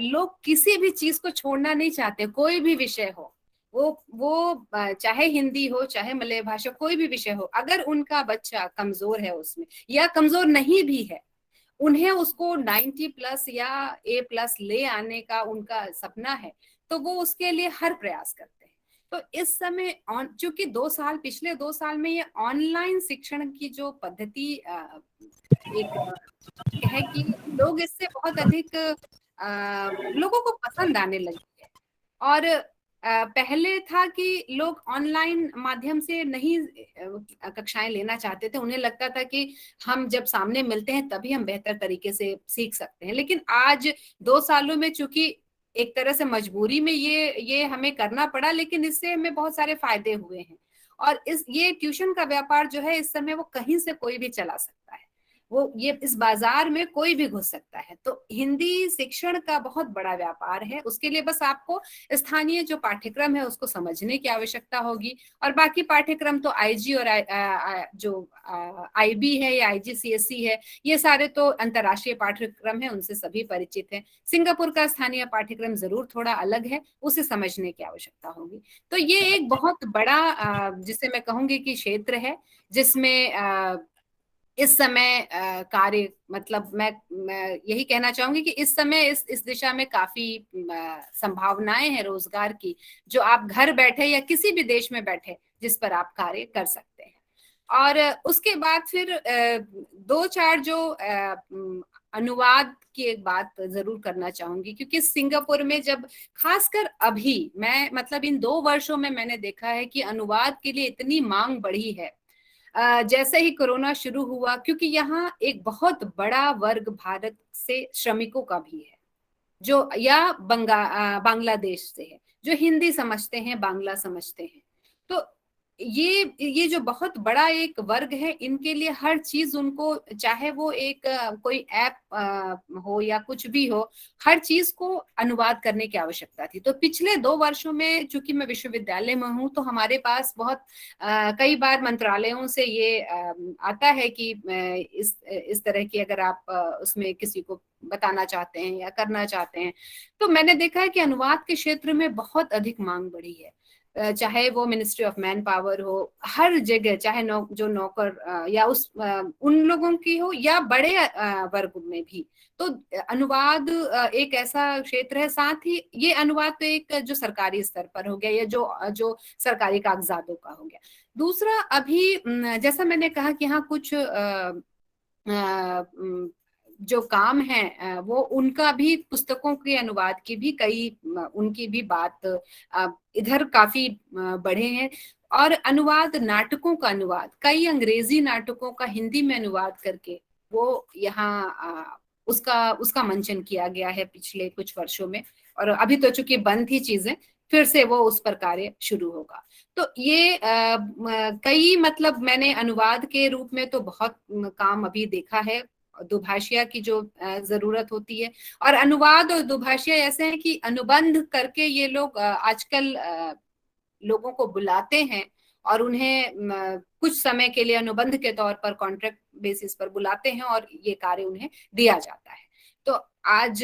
लोग किसी भी चीज को छोड़ना नहीं चाहते। कोई भी विषय हो, वो चाहे हिंदी हो, चाहे मलय भाषा, कोई भी विषय हो, अगर उनका बच्चा कमजोर है उसमें या कमजोर नहीं भी है, उन्हें उसको 90+ या A+ ले आने का उनका सपना है, तो वो उसके लिए हर प्रयास करते हैं। तो इस समय चूंकि पिछले 2 साल में ये ऑनलाइन शिक्षण की जो पद्धति एक है कि लोग इससे बहुत अधिक लोगों को पसंद आने लगी है। और पहले था कि लोग ऑनलाइन माध्यम से नहीं कक्षाएं लेना चाहते थे, उन्हें लगता था कि हम जब सामने मिलते हैं तभी हम बेहतर तरीके से सीख सकते हैं। लेकिन आज 2 सालों में चूंकि एक तरह से मजबूरी में ये हमें करना पड़ा, लेकिन इससे हमें बहुत सारे फायदे हुए हैं। और ये ट्यूशन का व्यापार जो है इस समय वो कहीं से कोई भी चला सकता है, इस बाजार में कोई भी घुस सकता है। तो हिंदी शिक्षण का बहुत बड़ा व्यापार है, उसके लिए बस आपको स्थानीय जो पाठ्यक्रम है उसको समझने की आवश्यकता होगी। और बाकी पाठ्यक्रम तो आईजी और जो आईबी है या आईजीसीएसई है, ये सारे तो अंतर्राष्ट्रीय पाठ्यक्रम है, उनसे सभी परिचित हैं। सिंगापुर का स्थानीय पाठ्यक्रम जरूर थोड़ा अलग है, उसे समझने की आवश्यकता होगी। तो ये एक बहुत बड़ा जिसे मैं कहूंगी कि क्षेत्र है, जिसमें इस समय कार्य, मतलब मैं यही कहना चाहूंगी कि इस समय इस दिशा में काफी संभावनाएं हैं रोजगार की, जो आप घर बैठे या किसी भी देश में बैठे जिस पर आप कार्य कर सकते हैं। और उसके बाद फिर 2-4 जो अनुवाद की एक बात जरूर करना चाहूंगी, क्योंकि सिंगापुर में जब खासकर अभी मैं मतलब इन 2 वर्षों में मैंने देखा है कि अनुवाद के लिए इतनी मांग बढ़ी है। जैसे ही कोरोना शुरू हुआ, क्योंकि यहाँ एक बहुत बड़ा वर्ग भारत से श्रमिकों का भी है, जो या बांग्लादेश से है, जो हिंदी समझते हैं, बांग्ला समझते हैं। तो ये जो बहुत बड़ा एक वर्ग है, इनके लिए हर चीज उनको, चाहे वो एक कोई ऐप हो या कुछ भी हो, हर चीज को अनुवाद करने की आवश्यकता थी। तो पिछले 2 वर्षों में, चूंकि मैं विश्वविद्यालय में हूँ, तो हमारे पास बहुत कई बार मंत्रालयों से ये आता है कि इस तरह की अगर आप उसमें किसी को बताना चाहते हैं या करना चाहते हैं, तो मैंने देखा है कि अनुवाद के क्षेत्र में बहुत अधिक मांग बढ़ी है। चाहे वो मिनिस्ट्री ऑफ मैन पावर हो, हर जगह, चाहे जो नौकर या उन लोगों की हो या बड़े वर्ग में भी। तो अनुवाद एक ऐसा क्षेत्र है। साथ ही ये अनुवाद तो एक जो सरकारी स्तर पर हो गया या जो सरकारी कागजातों का हो गया। दूसरा, अभी जैसा मैंने कहा कि हाँ कुछ जो काम है वो उनका भी, पुस्तकों के अनुवाद की भी उनकी भी बात इधर काफी बढ़े हैं। और अनुवाद, नाटकों का अनुवाद, कई अंग्रेजी नाटकों का हिंदी में अनुवाद करके वो यहाँ उसका मंचन किया गया है पिछले कुछ वर्षों में। और अभी तो चूंकि बंद थी चीजें, फिर से वो उस पर कार्य शुरू होगा। तो ये कई, मतलब मैंने अनुवाद के रूप में तो बहुत काम अभी देखा है। दुभाषिया की जो जरूरत होती है, और अनुवाद और दुभाषिया ऐसे हैं कि अनुबंध करके ये लोग आजकल लोगों को बुलाते हैं और उन्हें कुछ समय के लिए अनुबंध के तौर पर, कॉन्ट्रैक्ट बेसिस पर बुलाते हैं और ये कार्य उन्हें दिया जाता है। तो आज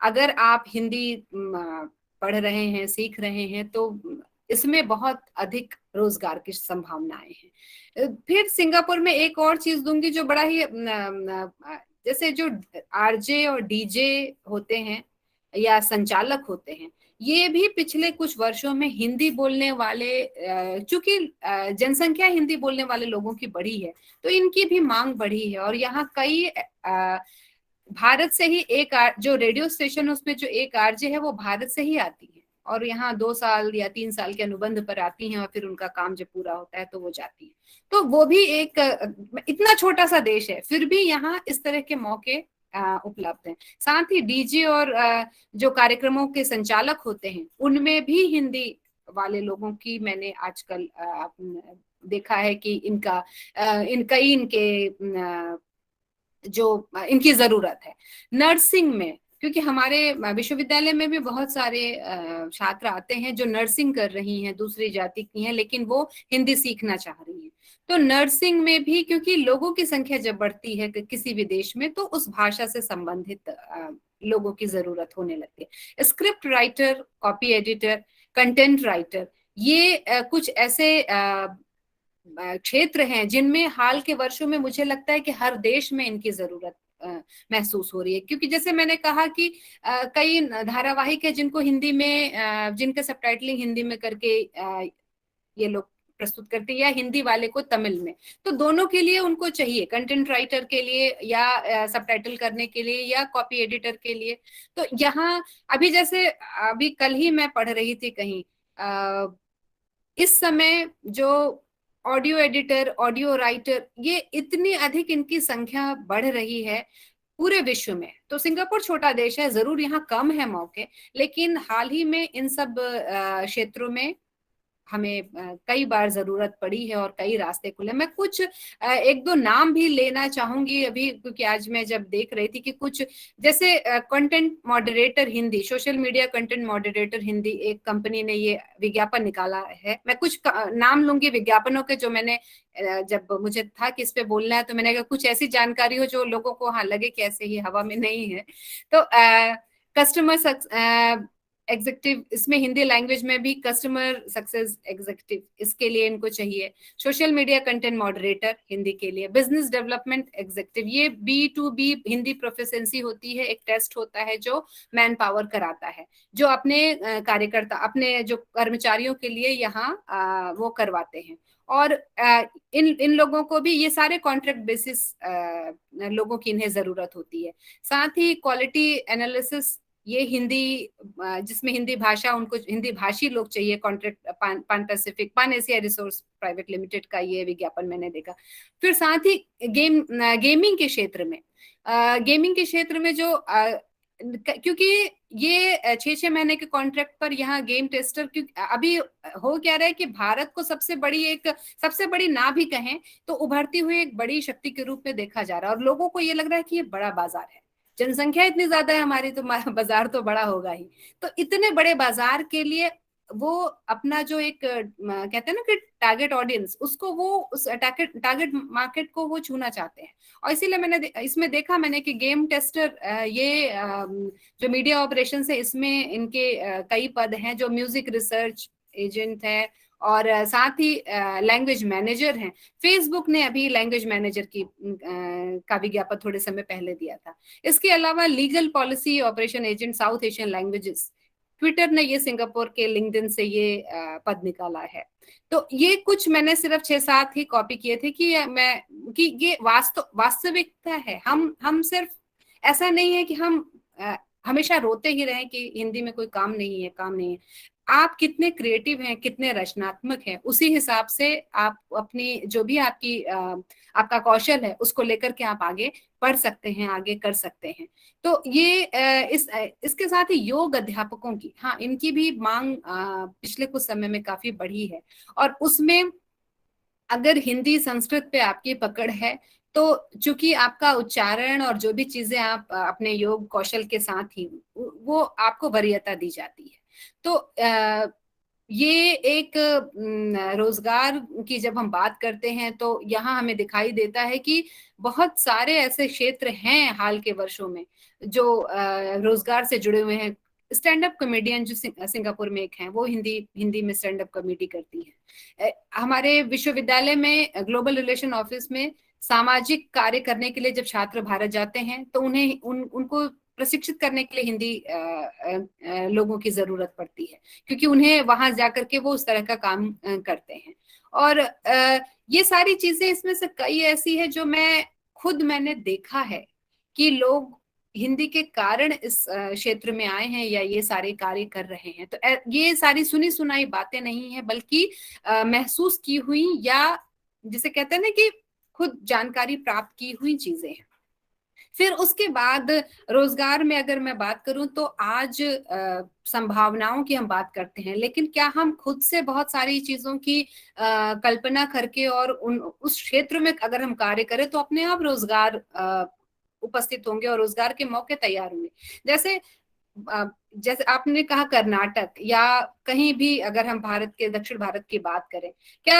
अगर आप हिंदी पढ़ रहे हैं, सीख रहे हैं, तो इसमें बहुत अधिक रोजगार की संभावनाएं हैं। फिर सिंगापुर में एक और चीज दूंगी जो बड़ा ही, जैसे जो आरजे और डीजे होते हैं या संचालक होते हैं, ये भी पिछले कुछ वर्षों में हिंदी बोलने वाले, चूंकि जनसंख्या हिंदी बोलने वाले लोगों की बढ़ी है, तो इनकी भी मांग बढ़ी है। और यहाँ कई भारत से ही जो रेडियो स्टेशन, उसमें जो एक आरजे है वो भारत से ही आती है, और यहाँ 2 साल या 3 साल के अनुबंध पर आती हैं, और फिर उनका काम जब पूरा होता है तो वो जाती है। तो वो भी एक, इतना छोटा सा देश है, फिर भी यहाँ इस तरह के मौके उपलब्ध हैं। साथ ही डीजे और जो कार्यक्रमों के संचालक होते हैं, उनमें भी हिंदी वाले लोगों की मैंने आजकल देखा है कि इनकी जरूरत है। नर्सिंग में, क्योंकि हमारे विश्वविद्यालय में भी बहुत सारे छात्र आते हैं जो नर्सिंग कर रही हैं, दूसरी जाति की हैं, लेकिन वो हिंदी सीखना चाह रही हैं। तो नर्सिंग में भी, क्योंकि लोगों की संख्या जब बढ़ती है किसी भी देश में, तो उस भाषा से संबंधित लोगों की जरूरत होने लगती है। Script writer, copy editor, content writer, ये कुछ ऐसे क्षेत्र हैं जिनमें हाल के वर्षों में मुझे लगता है कि हर देश में इनकी जरूरत महसूस हो रही है। क्योंकि जैसे मैंने कहा कि कई धारावाहिक है जिनको हिंदी में जिनका सबटाइटलिंग हिंदी में करके ये लोग प्रस्तुत करते हैं, या हिंदी वाले को तमिल में। तो दोनों के लिए उनको चाहिए, कंटेंट राइटर के लिए या सबटाइटल करने के लिए या कॉपी एडिटर के लिए। तो यहाँ अभी जैसे अभी कल ही मैं पढ़ रही थी कहीं, इस समय जो ऑडियो एडिटर, ऑडियो राइटर, ये इतनी अधिक इनकी संख्या बढ़ रही है पूरे विश्व में। तो सिंगापुर छोटा देश है, जरूर यहाँ कम है मौके, लेकिन हाल ही में इन सब क्षेत्रों में हमें कई बार जरूरत पड़ी है और कई रास्ते खुले। मैं कुछ एक दो नाम भी लेना चाहूंगी अभी, क्योंकि आज मैं जब देख रही थी कि कुछ जैसे content moderator Hindi, social media content moderator Hindi, एक कंपनी ने ये विज्ञापन निकाला है। मैं कुछ नाम लूंगी विज्ञापनों के, जो मैंने जब मुझे था कि इस पे बोलना है तो मैंने कहा कुछ ऐसी जानकारी हो जो लोगों को हाँ लगे कि ऐसे ही हवा में नहीं है। तो कस्टमर एग्जीक्यूटिव, इसमें हिंदी लैंग्वेज में भी कस्टमर सक्सेस एग्जीक्यूटिव, इसके लिए इनको चाहिए। Social media content moderator Hindi के लिए, बिजनेस डेवलपमेंट एग्जीक्यूटिव, ये B2B हिंदी प्रोफिशिएंसी होती है, एक टेस्ट होता है जो मैन पावर कराता है, जो अपने कार्यकर्ता, अपने जो कर्मचारियों के लिए यहाँ वो करवाते हैं। और इन लोगों को भी, ये सारे कॉन्ट्रैक्ट बेसिस लोगों की इन्हें जरूरत होती है। साथ ही क्वालिटी एनालिसिस, ये हिंदी जिसमें हिंदी भाषा, उनको हिंदी भाषी लोग चाहिए। कॉन्ट्रैक्ट पान पैसिफिक, पान एशिया रिसोर्स प्राइवेट लिमिटेड का ये विज्ञापन मैंने देखा। फिर साथ ही गेमिंग के क्षेत्र में, गेमिंग के क्षेत्र में जो क्योंकि ये 6-6 महीने के कॉन्ट्रैक्ट पर यहाँ गेम टेस्टर, क्योंकि अभी हो क्या रहा है कि भारत को सबसे बड़ी ना भी कहें तो उभरती हुई एक बड़ी शक्ति के रूप में देखा जा रहा है, और लोगों को ये लग रहा है कि ये बड़ा बाजार है, जनसंख्या इतनी ज्यादा है हमारी, तो बाजार तो बड़ा होगा ही। तो इतने बड़े बाजार के लिए वो अपना जो एक कहते हैं ना कि टारगेट ऑडियंस, उसको वो उस टारगेट मार्केट को वो छूना चाहते हैं। और इसीलिए मैंने इसमें देखा मैंने कि गेम टेस्टर, ये जो मीडिया ऑपरेशन है, इसमें इनके कई पद हैं, जो म्यूजिक रिसर्च एजेंट है, और साथ ही लैंग्वेज मैनेजर हैं। फेसबुक ने अभी लैंग्वेज मैनेजर की का विज्ञापन थोड़े समय पहले दिया था। इसके अलावा legal policy operation agent south Asian languages, Twitter ने ये सिंगापुर के लिंक्डइन से ये पद निकाला है। तो ये कुछ मैंने सिर्फ 6-7 ही कॉपी किए थे कि ये वास्तविकता है। हम सिर्फ, ऐसा नहीं है कि हम हमेशा रोते ही रहें कि हिंदी में कोई काम नहीं है। आप कितने क्रिएटिव हैं, कितने रचनात्मक हैं, उसी हिसाब से आप अपनी जो भी आपका कौशल है उसको लेकर के आप आगे बढ़ सकते हैं, आगे कर सकते हैं। तो ये इसके साथ ही योग अध्यापकों की, हाँ, इनकी भी मांग पिछले कुछ समय में काफी बढ़ी है। और उसमें अगर हिंदी संस्कृत पे आपकी पकड़ है तो चूंकि आपका उच्चारण और जो भी चीजें आप अपने योग कौशल के साथ ही, वो आपको वरीयता दी जाती है। तो ये एक रोजगार की जब हम बात करते हैं तो यहाँ हमें दिखाई देता है कि बहुत सारे ऐसे क्षेत्र हैं हाल के वर्षों में जो रोजगार से जुड़े हुए हैं। स्टैंड अप कॉमेडियन जो सिंगापुर में एक हैं, वो हिंदी में स्टैंड अप कॉमेडी करती है। हमारे विश्वविद्यालय में ग्लोबल रिलेशन ऑफिस में सामाजिक कार्य करने के लिए जब छात्र भारत जाते हैं तो उन्हें उनको प्रशिक्षित करने के लिए हिंदी लोगों की जरूरत पड़ती है, क्योंकि उन्हें वहां जाकर के वो उस तरह का काम करते हैं। और ये सारी चीजें, इसमें से कई ऐसी है जो मैंने देखा है कि लोग हिंदी के कारण इस क्षेत्र में आए हैं या ये सारे कार्य कर रहे हैं। तो ये सारी सुनी सुनाई बातें नहीं है, बल्कि महसूस की हुई, या जिसे कहते हैं ना कि खुद जानकारी प्राप्त की हुई चीजें हैं। फिर उसके बाद रोजगार में अगर मैं बात करूं तो आज संभावनाओं की हम बात करते हैं, लेकिन क्या हम खुद से बहुत सारी चीजों की कल्पना करके और उस क्षेत्र में अगर हम कार्य करें तो अपने आप रोजगार उपस्थित होंगे और रोजगार के मौके तैयार होंगे। जैसे आपने कहा कर्नाटक या कहीं भी, अगर हम भारत के दक्षिण भारत की बात करें, क्या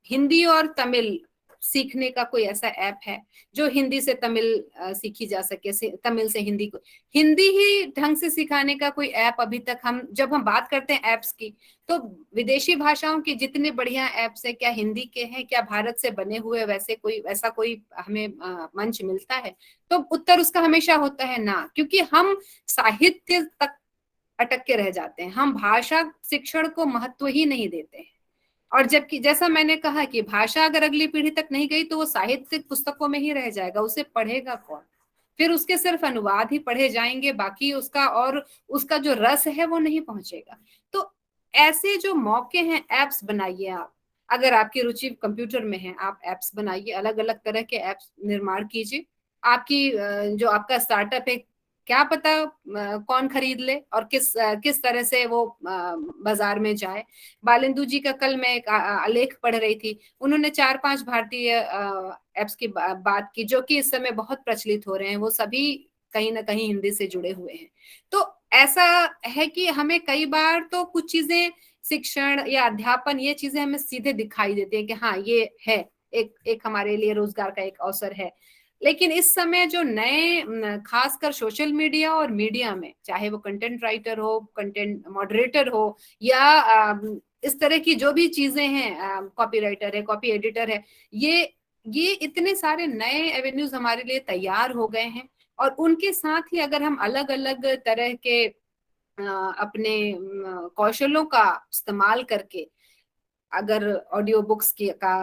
हिंदी और तमिल सीखने का कोई ऐसा ऐप है जो हिंदी से तमिल सीखी जा सके, तमिल से हिंदी को, हिंदी ही ढंग से सिखाने का कोई ऐप अभी तक, हम जब हम बात करते हैं ऐप्स की, तो विदेशी भाषाओं के जितने बढ़िया ऐप्स है, क्या हिंदी के हैं, क्या भारत से बने हुए वैसा कोई हमें मंच मिलता है? तो उत्तर उसका हमेशा होता है ना, क्योंकि हम साहित्य तक अटक के रह जाते हैं, हम भाषा शिक्षण को महत्व ही नहीं देते हैं। और जबकि जैसा मैंने कहा कि भाषा अगर अगली पीढ़ी तक नहीं गई तो वो साहित्यिक पुस्तकों में ही रह जाएगा, उसे पढ़ेगा कौन? फिर उसके सिर्फ अनुवाद ही पढ़े जाएंगे, बाकी उसका जो रस है वो नहीं पहुंचेगा। तो ऐसे जो मौके हैं, एप्स बनाइए आप, अगर आपकी रुचि कंप्यूटर में है, आप एप्स बनाइए, अलग अलग तरह के एप्स निर्माण कीजिए। आपकी जो आपका स्टार्टअप है, क्या पता कौन खरीद ले और किस तरह से वो बाजार में जाए। बालिंदु जी का कल मैं एक आलेख पढ़ रही थी, उन्होंने 4-5 भारतीय एप्स की बात की जो कि इस समय बहुत प्रचलित हो रहे हैं, वो सभी कहीं ना कहीं हिंदी से जुड़े हुए हैं। तो ऐसा है कि हमें कई बार तो कुछ चीजें, शिक्षण या अध्यापन, ये चीजें हमें सीधे दिखाई देती है कि हाँ ये है, एक हमारे लिए रोजगार का एक अवसर है। लेकिन इस समय जो नए, खासकर सोशल मीडिया और मीडिया में, चाहे वो कंटेंट राइटर हो, कंटेंट मॉडरेटर हो, या इस तरह की जो भी चीजें हैं, कॉपी राइटर है, कॉपी एडिटर है, ये इतने सारे नए एवेन्यूज हमारे लिए तैयार हो गए हैं। और उनके साथ ही अगर हम अलग अलग तरह के अपने कौशलों का इस्तेमाल करके, अगर ऑडियो बुक्स की का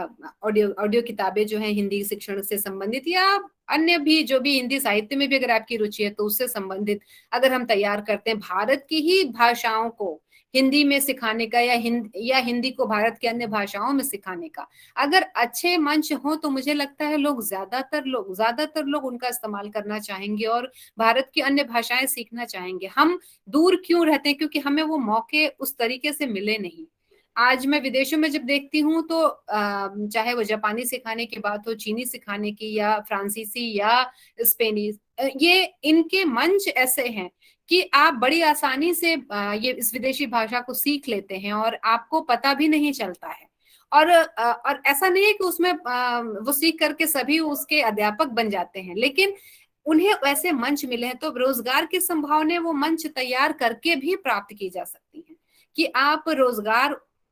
ऑडियो किताबें जो हैं हिंदी शिक्षण से संबंधित, या अन्य भी जो भी हिंदी साहित्य में भी अगर आपकी रुचि है तो उससे संबंधित अगर हम तैयार करते हैं, भारत की ही भाषाओं को हिंदी में सिखाने का, या हिंदी को भारत के अन्य भाषाओं में सिखाने का अगर अच्छे मंच हो, तो मुझे लगता है ज्यादातर लोग उनका इस्तेमाल करना चाहेंगे और भारत की अन्य भाषाएं सीखना चाहेंगे। हम दूर क्यों रहते हैं? क्योंकि हमें वो मौके उस तरीके से मिले नहीं। आज मैं विदेशों में जब देखती हूँ तो चाहे वो जापानी सिखाने की बात हो, चीनी सिखाने की, या फ्रांसीसी या स्पेनिश, ये इनके मंच ऐसे हैं कि आप बड़ी आसानी से ये इस विदेशी भाषा को सीख लेते हैं और आपको पता भी नहीं चलता है। और ऐसा नहीं है कि उसमें वो सीख करके सभी उसके अध्यापक बन जाते हैं, लेकिन उन्हें वैसे मंच मिले हैं। तो रोजगार की संभावनाएं वो मंच तैयार करके भी प्राप्त की जा सकती हैं कि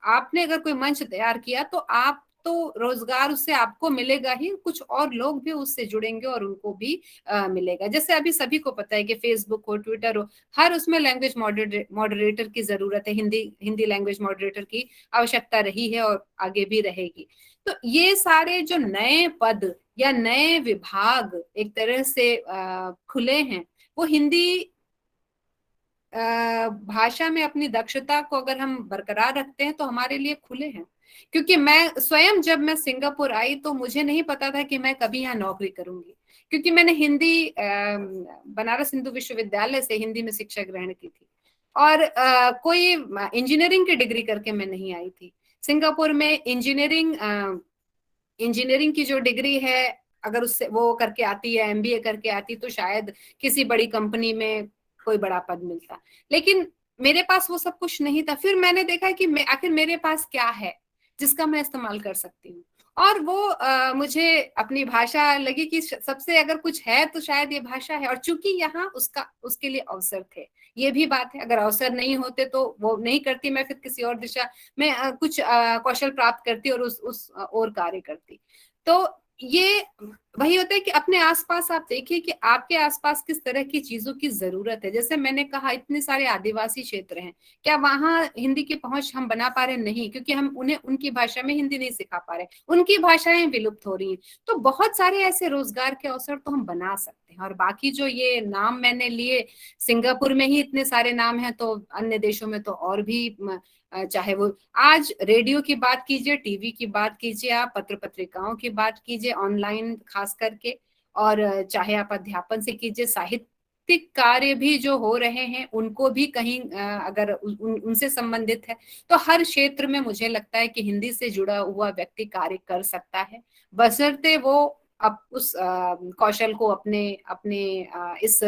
आपने अगर कोई मंच तैयार किया तो रोजगार उससे आपको मिलेगा ही, कुछ और लोग भी उससे जुड़ेंगे और उनको भी मिलेगा। जैसे अभी सभी को पता है कि फेसबुक हो, ट्विटर हो, हर उसमें लैंग्वेज मॉडरेटर की जरूरत है, हिंदी लैंग्वेज मॉडरेटर की आवश्यकता रही है और आगे भी रहेगी। तो ये सारे जो नए पद या नए विभाग एक तरह से खुले हैं, वो हिंदी भाषा में अपनी दक्षता को अगर हम बरकरार रखते हैं तो हमारे लिए खुले हैं। क्योंकि मैं स्वयं जब मैं सिंगापुर आई तो मुझे नहीं पता था कि मैं कभी यहाँ नौकरी करूंगी, क्योंकि मैंने हिंदी बनारस हिंदू विश्वविद्यालय से हिंदी में शिक्षा ग्रहण की थी और कोई इंजीनियरिंग की डिग्री करके मैं नहीं आई थी। सिंगापुर में इंजीनियरिंग की जो डिग्री है, अगर उससे वो करके आती है, एमबीए करके आती, तो शायद किसी बड़ी कंपनी में कोई बड़ा पद मिलता। लेकिन मेरे पास वो सब कुछ नहीं था। फिर मैंने देखा कि आखिर मेरे पास क्या है जिसका मैं इस्तेमाल कर सकती हूँ, और वो मुझे अपनी भाषा लगी कि सबसे अगर कुछ है तो शायद ये भाषा है। और चूंकि यहाँ उसके लिए अवसर थे, ये भी बात है, अगर अवसर नहीं होते तो वो नहीं करती, मैं फिर किसी और दिशा में कुछ कौशल प्राप्त करती और उस और कार्य करती। तो ये वही होता है कि अपने आसपास आप देखिए कि आपके आसपास किस तरह की चीजों की जरूरत है। जैसे मैंने कहा, इतने सारे आदिवासी क्षेत्र हैं, क्या वहां हिंदी की पहुंच हम बना पा रहे? नहीं, क्योंकि हम उन्हें उनकी भाषा में हिंदी नहीं सिखा पा रहे, उनकी भाषाएं विलुप्त हो रही हैं। तो बहुत सारे ऐसे रोजगार के अवसर तो हम बना सकते हैं। और बाकी जो ये नाम मैंने लिए, सिंगापुर में ही इतने सारे नाम हैं, तो अन्य देशों में तो और भी, चाहे वो आज रेडियो की बात कीजिए, टीवी की बात कीजिए, आप पत्र पत्रिकाओं की बात कीजिए, ऑनलाइन खास करके, और चाहे आप अध्यापन से कीजिए, साहित्यिक कार्य भी जो हो रहे हैं उनको भी कहीं अगर उनसे संबंधित है, तो हर क्षेत्र में मुझे लगता है कि हिंदी से जुड़ा हुआ व्यक्ति कार्य कर सकता है, बशर्ते वो अब उस कौशल को अपने इस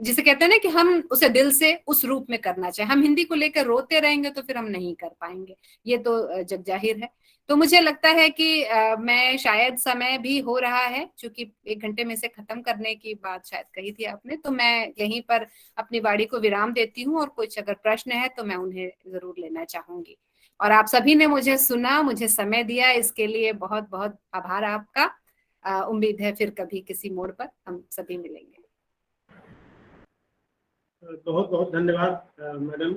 जिसे कहते हैं ना कि हम उसे दिल से उस रूप में करना चाहिए। हम हिंदी को लेकर रोते रहेंगे तो फिर हम नहीं कर पाएंगे, ये तो जग जाहिर है। तो मुझे लगता है कि मैं शायद समय भी हो रहा है, क्योंकि 1 घंटे में से खत्म करने की बात शायद कही थी आपने, तो मैं यहीं पर अपनी वाणी को विराम देती हूँ, और कुछ अगर प्रश्न है तो मैं उन्हें जरूर लेना चाहूंगी। और आप सभी ने मुझे सुना, मुझे समय दिया, इसके लिए बहुत बहुत आभार आपका। उम्मीद है फिर कभी किसी मोड़ पर हम सभी मिलेंगे। बहुत बहुत धन्यवाद मैडम,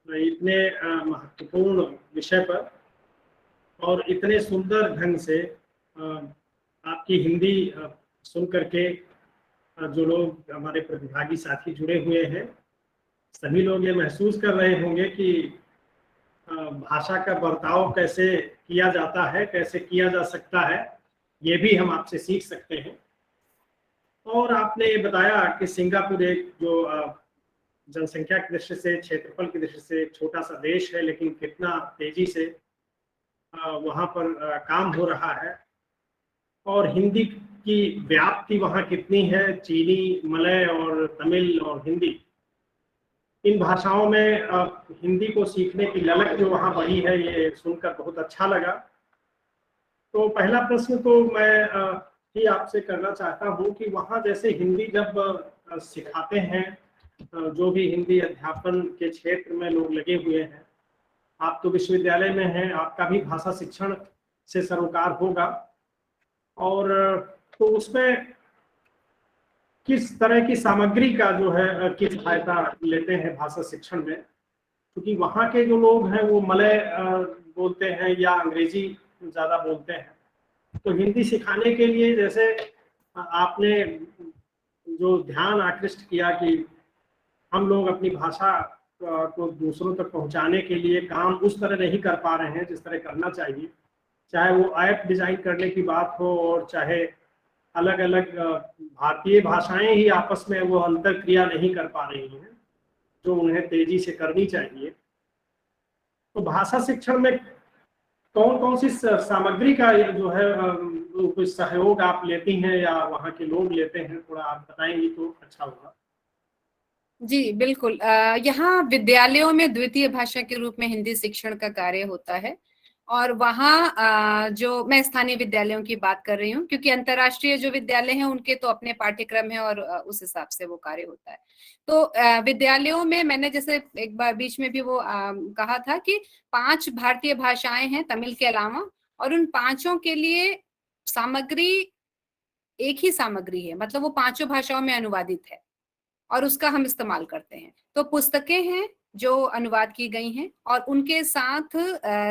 इतने महत्वपूर्ण विषय पर और इतने सुंदर ढंग से आपकी हिंदी सुन करके जो लोग हमारे प्रतिभागी साथी जुड़े हुए हैं, सभी लोग ये महसूस कर रहे होंगे कि भाषा का बर्ताव कैसे किया जाता है, कैसे किया जा सकता है, ये भी हम आपसे सीख सकते हैं। और आपने ये बताया कि सिंगापुर एक जो जनसंख्या की दृष्टि से, क्षेत्रफल की दृष्टि से एक छोटा सा देश है, लेकिन कितना तेजी से वहाँ पर काम हो रहा है, और हिंदी की व्याप्ति वहाँ कितनी है। चीनी, मलय और तमिल और हिंदी, इन भाषाओं में हिंदी को सीखने की ललक जो वहाँ बढ़ी है, ये सुनकर बहुत अच्छा लगा। तो पहला प्रश्न तो मैं ही आपसे करना चाहता हूँ कि वहाँ जैसे हिंदी जब सिखाते हैं, जो भी हिंदी अध्यापन के क्षेत्र में लोग लगे हुए हैं, आप तो विश्वविद्यालय में हैं, आपका भी भाषा शिक्षण से सरोकार होगा, और तो उसमें किस तरह की सामग्री का जो है की सहायता लेते हैं भाषा शिक्षण में? क्योंकि वहाँ के जो लोग हैं वो मलय बोलते हैं या अंग्रेजी ज़्यादा बोलते हैं, तो हिंदी सिखाने के लिए जैसे आपने जो ध्यान आकृष्ट किया कि हम लोग अपनी भाषा को दूसरों तक पहुंचाने के लिए काम उस तरह नहीं कर पा रहे हैं जिस तरह करना चाहिए, चाहे वो ऐप डिजाइन करने की बात हो और चाहे अलग अलग भारतीय भाषाएं ही आपस में वो अंतर क्रिया नहीं कर पा रही हैं जो उन्हें तेजी से करनी चाहिए। तो भाषा शिक्षण में कौन कौन सी सामग्री का जो है कोई सहयोग आप लेती हैं या वहाँ के लोग लेते हैं, थोड़ा आप बताएंगी तो अच्छा होगा। जी बिल्कुल। यहाँ विद्यालयों में द्वितीय भाषा के रूप में हिंदी शिक्षण का कार्य होता है, और वहाँ जो मैं स्थानीय विद्यालयों की बात कर रही हूँ, क्योंकि अंतर्राष्ट्रीय जो विद्यालय हैं उनके तो अपने पाठ्यक्रम है और उस हिसाब से वो कार्य होता है। तो विद्यालयों में मैंने जैसे एक बार बीच में भी वो कहा था कि 5 भारतीय भाषाएं हैं तमिल के अलावा, और उन 5 के लिए सामग्री एक ही सामग्री है, मतलब वो 5 भाषाओं में अनुवादित है और उसका हम इस्तेमाल करते हैं। तो पुस्तकें हैं जो अनुवाद की गई हैं, और उनके साथ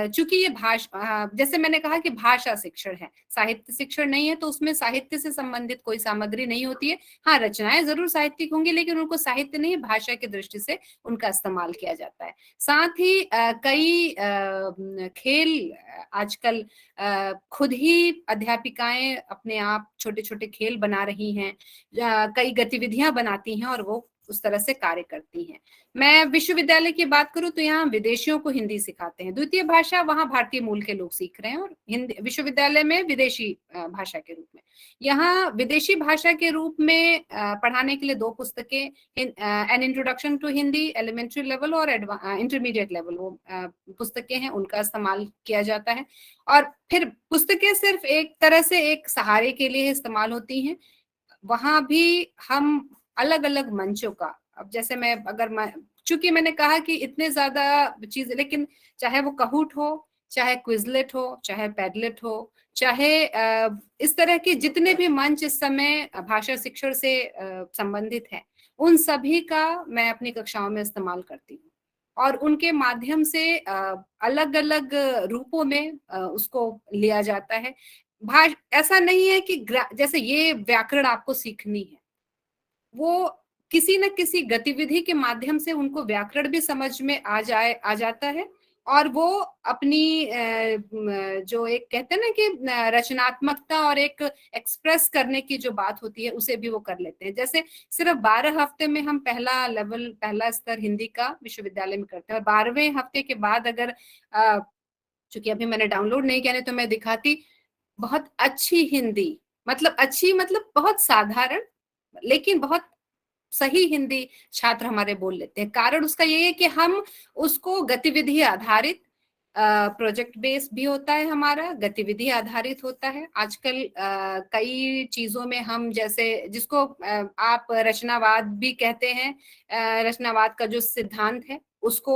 चूंकि ये भाषा, जैसे मैंने कहा कि भाषा शिक्षण है, साहित्य शिक्षण नहीं है, तो उसमें साहित्य से संबंधित कोई सामग्री नहीं होती है। हाँ, रचनाएं जरूर साहित्यिक होंगी, लेकिन उनको साहित्य नहीं, भाषा की दृष्टि से उनका इस्तेमाल किया जाता है। साथ ही कई खेल आजकल खुद ही अध्यापिकाएं अपने आप छोटे छोटे खेल बना रही हैं, कई गतिविधियां बनाती हैं और वो उस तरह से कार्य करती हैं। मैं विश्वविद्यालय की बात करूं तो यहाँ विदेशियों को हिंदी सिखाते हैं, द्वितीय भाषा वहाँ भारतीय मूल के लोग सीख रहे हैं, और हिंदी विश्वविद्यालय में विदेशी भाषा के रूप में। यहाँ विदेशी भाषा के रूप में पढ़ाने के लिए 2 पुस्तकें, an introduction to Hindi elementary level और इंटरमीडिएट लेवल, वो पुस्तकें हैं, उनका इस्तेमाल किया जाता है। और फिर पुस्तकें सिर्फ एक तरह से एक सहारे के लिए इस्तेमाल होती हैं। वहां भी हम अलग अलग मंचों का, अब जैसे चूंकि मैंने कहा कि इतने ज्यादा चीज, लेकिन चाहे वो कहूट हो, चाहे क्विजलेट हो, चाहे पैडलेट हो, चाहे इस तरह के जितने भी मंच इस समय भाषा शिक्षण से संबंधित है, उन सभी का मैं अपनी कक्षाओं में इस्तेमाल करती हूँ, और उनके माध्यम से अलग अलग रूपों में उसको लिया जाता है। ऐसा नहीं है कि जैसे ये व्याकरण आपको सीखनी है, वो किसी न किसी गतिविधि के माध्यम से उनको व्याकरण भी समझ में आ जाता है, और वो अपनी जो एक कहते हैं ना कि रचनात्मकता और एक एक्सप्रेस करने की जो बात होती है, उसे भी वो कर लेते हैं। जैसे सिर्फ 12 हफ्ते में हम पहला स्तर हिंदी का विश्वविद्यालय में करते हैं, और 12वें हफ्ते के बाद अगर चूंकि अभी मैंने डाउनलोड नहीं किया, नहीं तो मैं दिखाती, बहुत अच्छी हिंदी, मतलब अच्छी मतलब बहुत साधारण लेकिन बहुत सही हिंदी छात्र हमारे बोल लेते हैं। कारण उसका ये है कि हम उसको गतिविधि आधारित, प्रोजेक्ट बेस भी होता है हमारा, गतिविधि आधारित होता है। आजकल कई चीजों में हम, जैसे जिसको आप रचनावाद भी कहते हैं, रचनावाद का जो सिद्धांत है उसको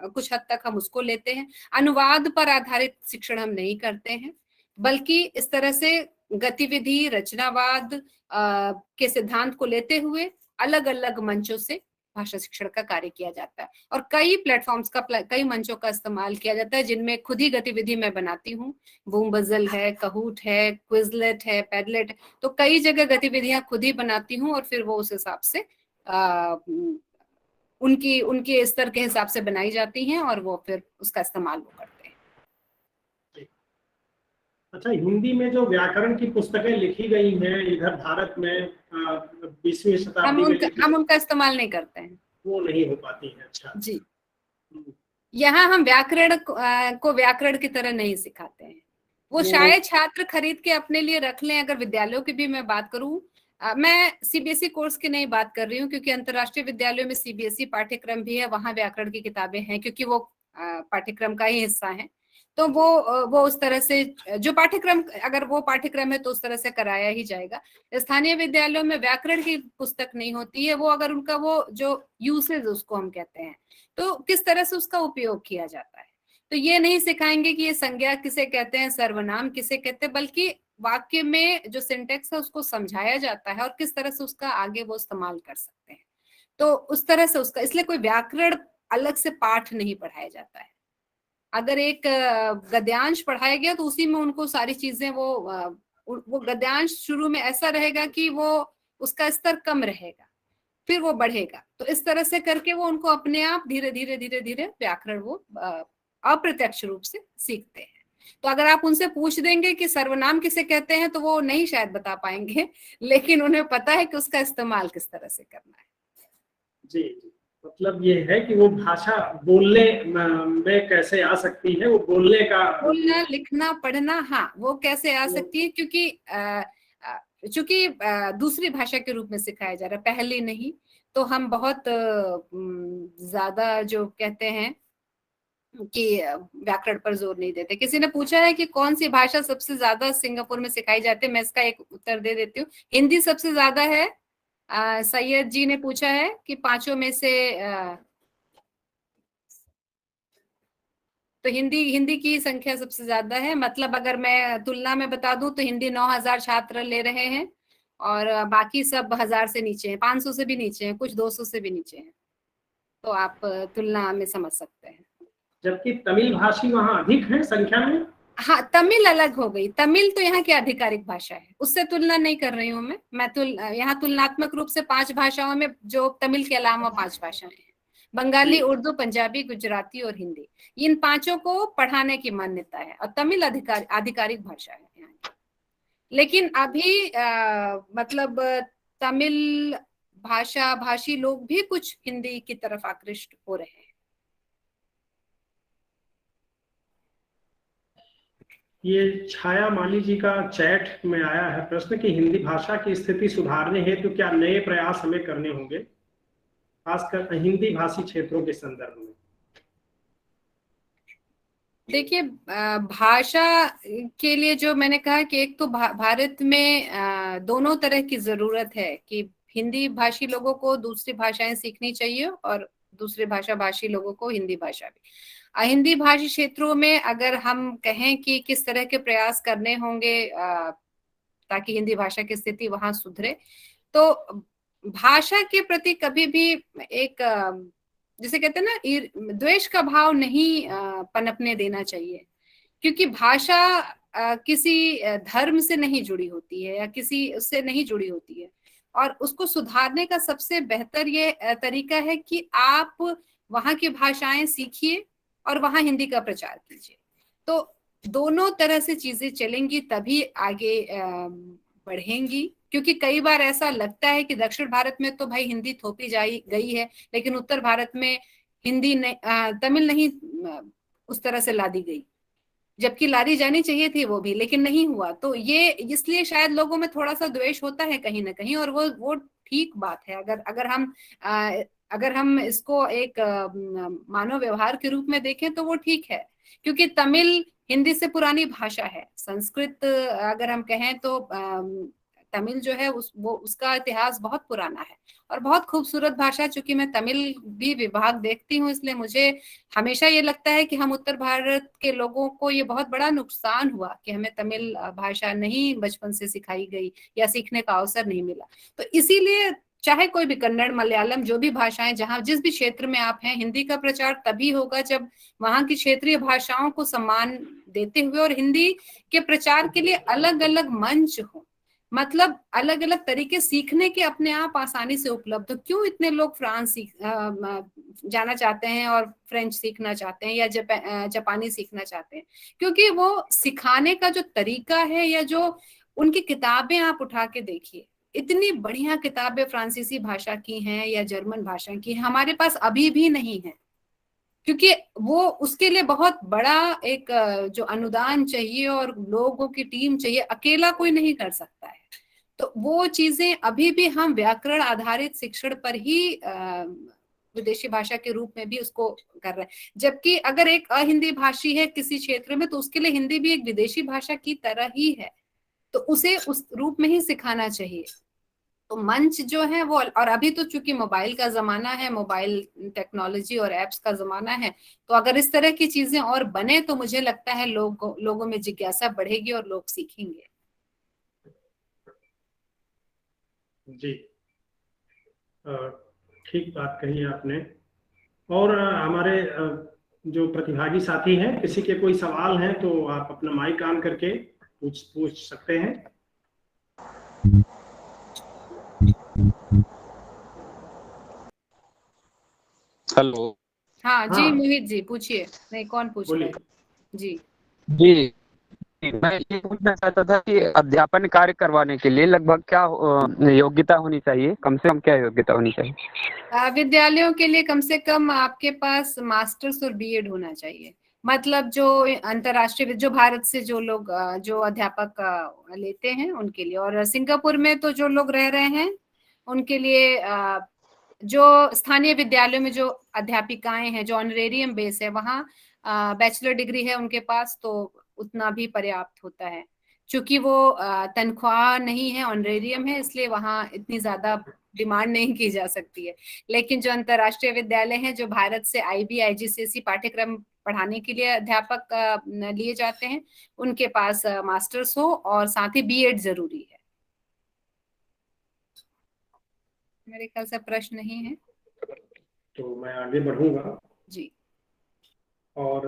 कुछ हद तक हम उसको लेते हैं। अनुवाद पर आधारित शिक्षण हम नहीं करते हैं, बल्कि इस तरह से गतिविधि, रचनावाद के सिद्धांत को लेते हुए अलग अलग मंचों से भाषा शिक्षण का कार्य किया जाता है। और कई प्लेटफॉर्म्स का, कई मंचों का इस्तेमाल किया जाता है, जिनमें खुद ही गतिविधि मैं बनाती हूँ। बूम बजल है, कहूट है, क्विजलेट है, पैडलेट, तो कई जगह गतिविधियां खुद ही बनाती हूँ और फिर वो उस हिसाब से उनकी उनके स्तर के हिसाब से बनाई जाती हैं और वो फिर उसका इस्तेमाल वो करते हैं। अच्छा, हिंदी में जो व्याकरण की पुस्तकें लिखी गई हैं इधर भारत में 20वीं शताब्दी में, हम उनका इस्तेमाल नहीं करते हैं, वो नहीं हो पाती है। अच्छा जी, यहाँ हम व्याकरण को व्याकरण की तरह नहीं सिखाते हैं। वो शायद छात्र खरीद के अपने लिए रख लें। अगर विद्यालयों की भी मैं बात करूं, मैं सीबीएसई कोर्स की नहीं बात कर रही हूँ, क्योंकि अंतर्राष्ट्रीय विद्यालयों में सीबीएसई पाठ्यक्रम भी है, वहां व्याकरण की किताबें हैं, क्योंकि वो पाठ्यक्रम का ही हिस्सा है। तो वो उस तरह से जो पाठ्यक्रम, अगर वो पाठ्यक्रम है तो उस तरह से कराया ही जाएगा। स्थानीय विद्यालयों में व्याकरण की पुस्तक नहीं होती है। वो अगर उनका वो जो यूसेज उसको हम कहते हैं, तो किस तरह से उसका उपयोग किया जाता है, तो ये नहीं सिखाएंगे कि ये संज्ञा किसे कहते हैं, सर्वनाम किसे कहते हैं, बल्कि वाक्य में जो सिंटेक्स है उसको समझाया जाता है और किस तरह से उसका आगे वो इस्तेमाल कर सकते हैं। तो उस तरह से उसका, इसलिए कोई व्याकरण अलग से पाठ नहीं पढ़ाया जाता है। अगर एक गद्यांश पढ़ाया गया तो उसी में उनको सारी चीजें वो गद्यांश शुरू में ऐसा रहेगा कि वो उसका स्तर कम रहेगा, फिर वो बढ़ेगा। तो इस तरह से करके वो उनको अपने आप धीरे धीरे धीरे धीरे व्याकरण वो अप्रत्यक्ष रूप से सीखते हैं। तो अगर आप उनसे पूछ देंगे कि सर्वनाम किसे कहते हैं, तो वो नहीं शायद बता पाएंगे, लेकिन उन्हें पता है कि उसका इस्तेमाल किस तरह से करना है। जी जी, मतलब ये है कि वो भाषा बोलने में कैसे आ सकती है, वो बोलना, लिखना, पढ़ना, हाँ, वो कैसे आ सकती है, क्योंकि चूंकि दूसरी भाषा के रूप में सिखाया जा रहा है, पहले नहीं। तो हम बहुत ज्यादा जो कहते हैं कि व्याकरण पर जोर नहीं देते। किसी ने पूछा है कि कौन सी भाषा सबसे ज्यादा सिंगापुर में सिखाई जाती है, मैं इसका एक उत्तर दे देती हूँ। हिंदी सबसे ज्यादा है। सैयद जी ने पूछा है कि पांचों में से तो हिंदी की संख्या सबसे ज्यादा है। मतलब अगर मैं तुलना में बता दूं तो हिंदी 9000 छात्र ले रहे हैं और बाकी सब 1000 से नीचे हैं, 500 से भी नीचे हैं, कुछ 200 से भी नीचे हैं। तो आप तुलना में समझ सकते हैं। जबकि तमिल भाषी वहाँ अधिक है संख्या में। हाँ, तमिल अलग हो गई। तमिल तो यहाँ की आधिकारिक भाषा है, उससे तुलना नहीं कर रही हूँ मैं यहाँ तुलनात्मक रूप से 5 भाषाओं में, जो तमिल के अलावा 5 भाषाएं हैं, बंगाली, उर्दू, पंजाबी, गुजराती और हिंदी। इन 5 को पढ़ाने की मान्यता है और तमिल आधिकारिक भाषा है यहाँ की। लेकिन अभी मतलब तमिल भाषी लोग भी कुछ हिंदी की तरफ आकृष्ट हो रहे हैं। ये छाया माली जी का चैट में आया है प्रश्न कि हिंदी भाषा की स्थिति सुधारने हेतु क्या नए प्रयास हमें करने होंगे, खासकर हिंदी भाषी क्षेत्रों के संदर्भ में। देखिए, भाषा के लिए जो मैंने कहा कि एक तो भारत में दोनों तरह की जरूरत है कि हिंदी भाषी लोगों को दूसरी भाषाएं सीखनी चाहिए और दूसरे भाषी लोगों को हिंदी भाषा भी। हिंदी भाषी क्षेत्रों में अगर हम कहें कि किस तरह के प्रयास करने होंगे ताकि हिंदी भाषा की स्थिति वहां सुधरे, तो भाषा के प्रति कभी भी एक जिसे कहते हैं ना, द्वेष का भाव नहीं पनपने देना चाहिए। क्योंकि भाषा किसी धर्म से नहीं जुड़ी होती है या किसी उससे नहीं जुड़ी होती है, और उसको सुधारने का सबसे बेहतर ये तरीका है कि आप वहां की भाषाएं सीखिए और वहां हिंदी का प्रचार कीजिए। तो दोनों तरह से चीजें चलेंगी तभी आगे बढ़ेंगी। क्योंकि कई बार ऐसा लगता है कि दक्षिण भारत में तो भाई हिंदी थोपी गई है, लेकिन उत्तर भारत में हिंदी तमिल नहीं उस तरह से ला दी गई, जबकि लादी जानी चाहिए थी वो भी, लेकिन नहीं हुआ। तो ये इसलिए शायद लोगों में थोड़ा सा द्वेष होता है कहीं ना कहीं, और वो ठीक बात है। अगर हम इसको एक मानव व्यवहार के रूप में देखें तो वो ठीक है, क्योंकि तमिल हिंदी से पुरानी भाषा है। संस्कृत अगर हम कहें तो तमिल जो है उसका इतिहास बहुत पुराना है और बहुत खूबसूरत भाषा। चूंकि मैं तमिल भी विभाग देखती हूँ, इसलिए मुझे हमेशा ये लगता है कि हम उत्तर भारत के लोगों को ये बहुत बड़ा नुकसान हुआ कि हमें तमिल भाषा नहीं बचपन से सिखाई गई या सीखने का अवसर नहीं मिला। तो इसीलिए चाहे कोई भी कन्नड़, मलयालम, जो भी भाषाएं, जहां जिस भी क्षेत्र में आप हैं, हिंदी का प्रचार तभी होगा जब वहां की क्षेत्रीय भाषाओं को सम्मान देते हुए और हिंदी के प्रचार के लिए अलग अलग मंच हो। मतलब अलग अलग तरीके सीखने के अपने आप आसानी से उपलब्ध हो। क्यों इतने लोग फ्रांस जाना चाहते हैं और फ्रेंच सीखना चाहते हैं या जापानी सीखना चाहते हैं? क्योंकि वो सिखाने का जो तरीका है, या जो उनकी किताबें आप उठा के देखिए, इतनी बढ़िया किताबें फ्रांसीसी भाषा की हैं या जर्मन भाषा की हैं, हमारे पास अभी भी नहीं है। क्योंकि वो उसके लिए बहुत बड़ा एक जो अनुदान चाहिए और लोगों की टीम चाहिए, अकेला कोई नहीं कर सकता है। तो वो चीजें अभी भी हम व्याकरण आधारित शिक्षण पर ही विदेशी भाषा के रूप में भी उसको कर रहे हैं। जबकि अगर एक अहिंदी भाषी है किसी क्षेत्र में, तो उसके लिए हिंदी भी एक विदेशी भाषा की तरह ही है, तो उसे उस रूप में ही सिखाना चाहिए। तो मंच जो है वो, और अभी तो चूंकि मोबाइल का जमाना है, मोबाइल टेक्नोलॉजी और एप्स का जमाना है, तो अगर इस तरह की चीजें और बने तो मुझे लगता है लोगों में जिज्ञासा बढ़ेगी और लोग सीखेंगे। जी, ठीक बात कही आपने। और हमारे जो प्रतिभागी साथी हैं, किसी के कोई सवाल हैं तो आप अपना माइक ऑन करके पूछ सकते हैं। हेलो। हाँ जी, मोहित जी पूछिए। नहीं, कौन पूछ रहे हैं? जी जी, मैं ये पूछना चाहता था कि अध्यापन कार्य करवाने के लिए लगभग क्या योग्यता होनी चाहिए? कम से कम क्या योग्यता होनी चाहिए? विद्यालयों के लिए कम से कम आपके पास मास्टर्स और बीएड होना चाहिए। मतलब जो अंतर्राष्ट्रीय, जो भारत से जो लोग जो अध्यापक लेते हैं उनके लिए, और सिंगापुर में तो जो लोग रह रहे हैं उनके लिए, जो स्थानीय विद्यालयों में जो अध्यापिकाएं हैं, जो ऑनरेरियम बेस है, वहाँ बैचलर डिग्री है उनके पास, तो उतना भी पर्याप्त होता है। चूंकि वो तनख्वाह नहीं है, ऑनरेरियम है, इसलिए वहाँ इतनी ज्यादा डिमांड नहीं की जा सकती है। लेकिन जो अंतर्राष्ट्रीय विद्यालय हैं, जो भारत से आईबी, आईजीसीएसई पाठ्यक्रम पढ़ाने के लिए अध्यापक लिए जाते हैं, उनके पास मास्टर्स हो और साथ ही बीएड जरूरी है। मेरे ख्याल से प्रश्न नहीं है, तो मैं आगे बढ़ूंगा जी। और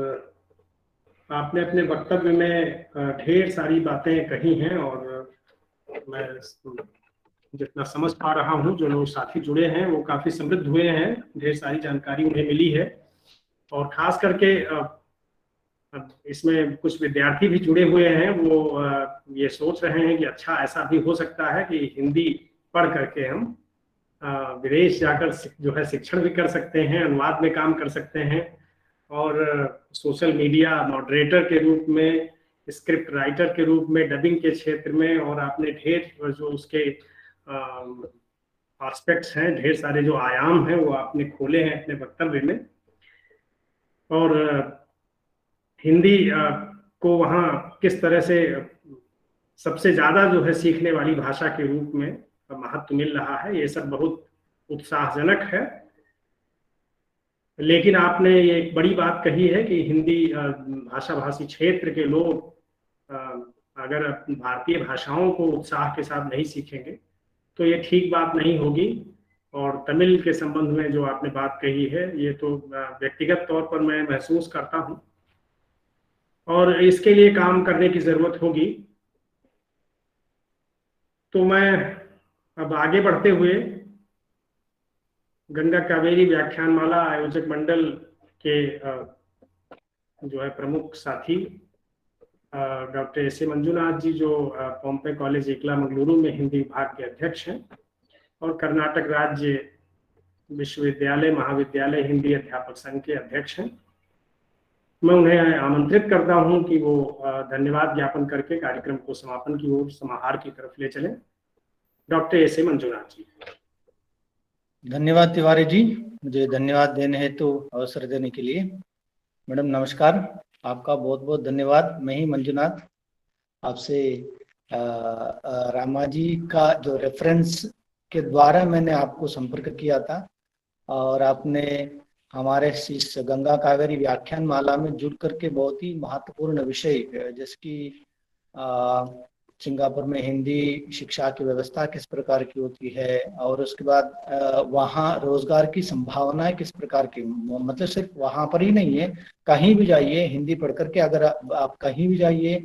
आपने अपने वक्तव्य में ढेर सारी बातें कही हैं, और मैं जितना समझ पा रहा हूँ, जो लोग साथी जुड़े हैं वो काफी समृद्ध हुए हैं, ढेर सारी जानकारी उन्हें मिली है। और खास करके इसमें कुछ विद्यार्थी भी जुड़े हुए हैं, वो ये सोच रहे हैं कि अच्छा, ऐसा भी हो सकता है कि हिंदी पढ़ करके हम विदेश जाकर जो है शिक्षण भी कर सकते हैं, अनुवाद में काम कर सकते हैं, और सोशल मीडिया मॉडरेटर के रूप में, स्क्रिप्ट राइटर के रूप में, डबिंग के क्षेत्र में, और आपने ढेर जो उसके एस्पेक्ट्स हैं, ढेर सारे जो आयाम हैं वो आपने खोले हैं अपने वक्तव्य में। और हिंदी को वहाँ किस तरह से सबसे ज्यादा जो है सीखने वाली भाषा के रूप में महत्व मिल रहा है, ये सब बहुत उत्साहजनक है। लेकिन आपने ये एक बड़ी बात कही है कि हिंदी भाषा भाषी क्षेत्र के लोग अगर भारतीय भाषाओं को उत्साह के साथ नहीं सीखेंगे तो ये ठीक बात नहीं होगी। और तमिल के संबंध में जो आपने बात कही है, ये तो व्यक्तिगत तौर पर मैं महसूस करता हूँ, और इसके लिए काम करने की जरूरत होगी। तो मैं अब आगे बढ़ते हुए गंगा कावेरी व्याख्यानमाला आयोजक मंडल के जो है प्रमुख साथी डॉक्टर एस ए मंजुनाथ जी, जो पॉम्पे कॉलेज एकला मंगलुरु में हिंदी विभाग के अध्यक्ष हैं, और कर्नाटक राज्य विश्वविद्यालय महाविद्यालय हिंदी अध्यापक संघ के अध्यक्ष हैं, मैं उन्हें आमंत्रित करता हूं कि वो धन्यवाद ज्ञापन करके कार्यक्रम को समापन की ओर, समाहार की तरफ ले चलें। डॉक्टर एस ए मंजुनाथ जी। धन्यवाद तिवारी जी, मुझे धन्यवाद देने हेतु अवसर देने के लिए। मैडम नमस्कार, आपका बहुत बहुत धन्यवाद। मैं ही मंजुनाथ आपसे रामा जी का जो रेफरेंस के द्वारा मैंने आपको संपर्क किया था और आपने हमारे इस गंगा कावेरी व्याख्यान माला में जुड़ करके बहुत ही महत्वपूर्ण विषय जैसे कि सिंगापुर में हिंदी शिक्षा की व्यवस्था किस प्रकार की होती है और उसके बाद वहाँ रोजगार की संभावनाएं किस प्रकार की, मतलब सिर्फ वहाँ पर ही नहीं है, कहीं भी जाइए हिंदी पढ़ करके अगर आप कहीं भी जाइए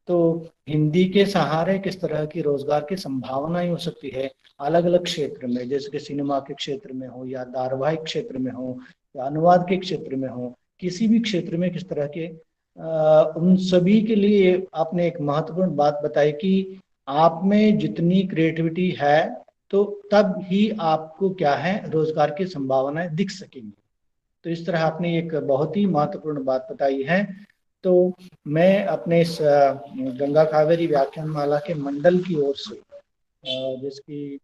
तो हिंदी के सहारे किस तरह की रोजगार की संभावनाएं हो सकती है अलग अलग क्षेत्र में, जैसे कि सिनेमा के क्षेत्र में हो या धारावाहिक क्षेत्र में हो या अनुवाद के क्षेत्र में हो, किसी भी क्षेत्र में किस तरह के उन सभी के लिए आपने एक महत्वपूर्ण बात बताई कि आप में जितनी क्रिएटिविटी है तो तब ही आपको क्या है रोजगार की संभावनाएं दिख सकेंगी। तो इस तरह आपने एक बहुत ही महत्वपूर्ण बात बताई है। तो मैं अपने इस गंगा कावेरी व्याख्यान माला के मंडल की ओर से जिसकी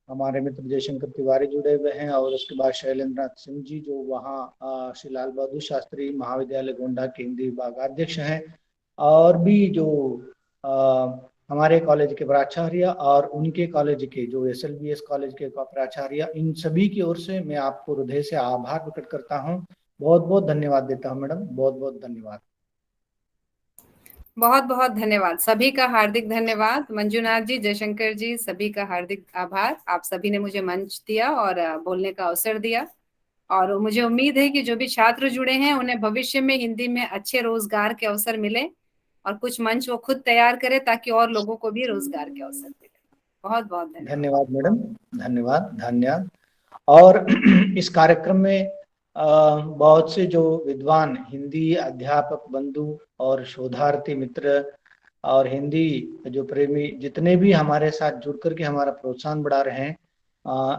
हमारे मित्र जयशंकर तिवारी जुड़े हुए हैं और उसके बाद शैलेंद्र नाथ सिंह जी जो वहाँ श्री लाल बहादुर शास्त्री महाविद्यालय गोंडा के हिंदी विभागाध्यक्ष हैं, और भी जो हमारे कॉलेज के प्राचार्य और उनके कॉलेज के जो SLBS कॉलेज के प्राचार्य, इन सभी की ओर से मैं आपको हृदय से आभार प्रकट करता हूँ। बहुत बहुत धन्यवाद देता हूँ मैडम, बहुत बहुत धन्यवाद। बहुत बहुत धन्यवाद, सभी का हार्दिक धन्यवाद। मंजुनाथ जी, जयशंकर जी, सभी का हार्दिक आभार। आप सभी ने मुझे मंच दिया और बोलने का अवसर दिया और मुझे उम्मीद है कि जो भी छात्र जुड़े हैं उन्हें भविष्य में हिंदी में अच्छे रोजगार के अवसर मिले और कुछ मंच वो खुद तैयार करे ताकि और लोगों को भी रोजगार के अवसर मिले। बहुत बहुत धन्यवाद मैडम, धन्यवाद। और इस कार्यक्रम में बहुत से जो विद्वान हिंदी अध्यापक बंधु और शोधार्थी मित्र और हिंदी जो प्रेमी जितने भी हमारे साथ जुड़ करके हमारा प्रोत्साहन बढ़ा रहे हैं,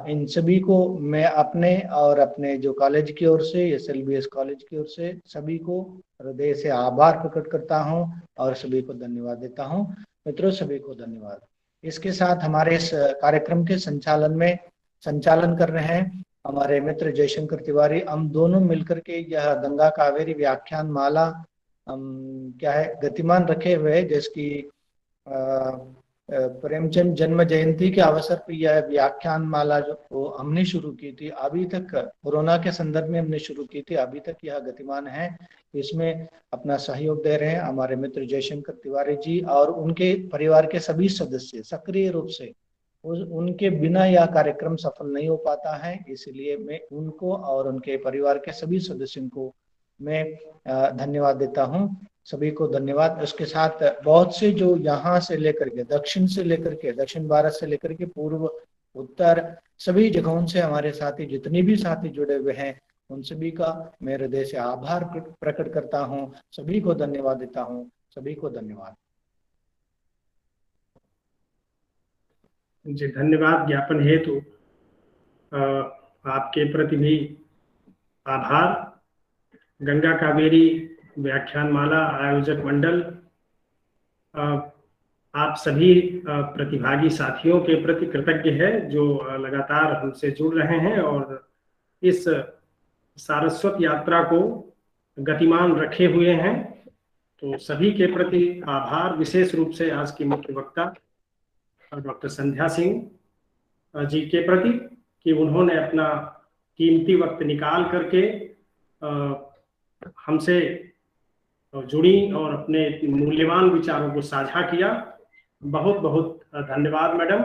इन सभी को मैं अपने और अपने जो कॉलेज की ओर से SLBS कॉलेज की ओर से सभी को हृदय से आभार प्रकट करता हूं और सभी को धन्यवाद देता हूं। मित्रों सभी को धन्यवाद। इसके साथ हमारे इस कार्यक्रम के संचालन कर रहे हैं हमारे मित्र जयशंकर तिवारी। हम दोनों मिलकर के यह गंगा कावेरी व्याख्यान माला क्या है गतिमान रखे हुए, जैसे प्रेमचंद जन्म जयंती के अवसर पर यह व्याख्यान माला जो हमने शुरू की थी, अभी तक कोरोना के संदर्भ में हमने शुरू की थी, अभी तक यह गतिमान है। इसमें अपना सहयोग दे रहे हैं हमारे मित्र जयशंकर तिवारी जी और उनके परिवार के सभी सदस्य सक्रिय रूप से। उनके बिना यह कार्यक्रम सफल नहीं हो पाता है, इसलिए मैं उनको और उनके परिवार के सभी सदस्यों को मैं धन्यवाद देता हूं। सभी को धन्यवाद। उसके साथ बहुत से जो यहाँ से लेकर के दक्षिण भारत से लेकर के पूर्व उत्तर सभी जगहों से हमारे साथी जितने भी साथी जुड़े हुए हैं उन सभी का मैं हृदय से आभार प्रकट करता हूँ। सभी को धन्यवाद देता हूँ। सभी को धन्यवाद जी। धन्यवाद ज्ञापन हेतु आपके प्रति भी आभार। गंगा कावेरी व्याख्यान माला आयोजक मंडल आप सभी प्रतिभागी साथियों के प्रति कृतज्ञ है जो लगातार हमसे जुड़ रहे हैं और इस सारस्वत यात्रा को गतिमान रखे हुए हैं। तो सभी के प्रति आभार। विशेष रूप से आज की मुख्य वक्ता डॉक्टर संध्या सिंह जी के प्रति कि उन्होंने अपना कीमती वक्त निकाल करके हमसे जुड़ी और अपने मूल्यवान विचारों को साझा किया। बहुत बहुत धन्यवाद मैडम।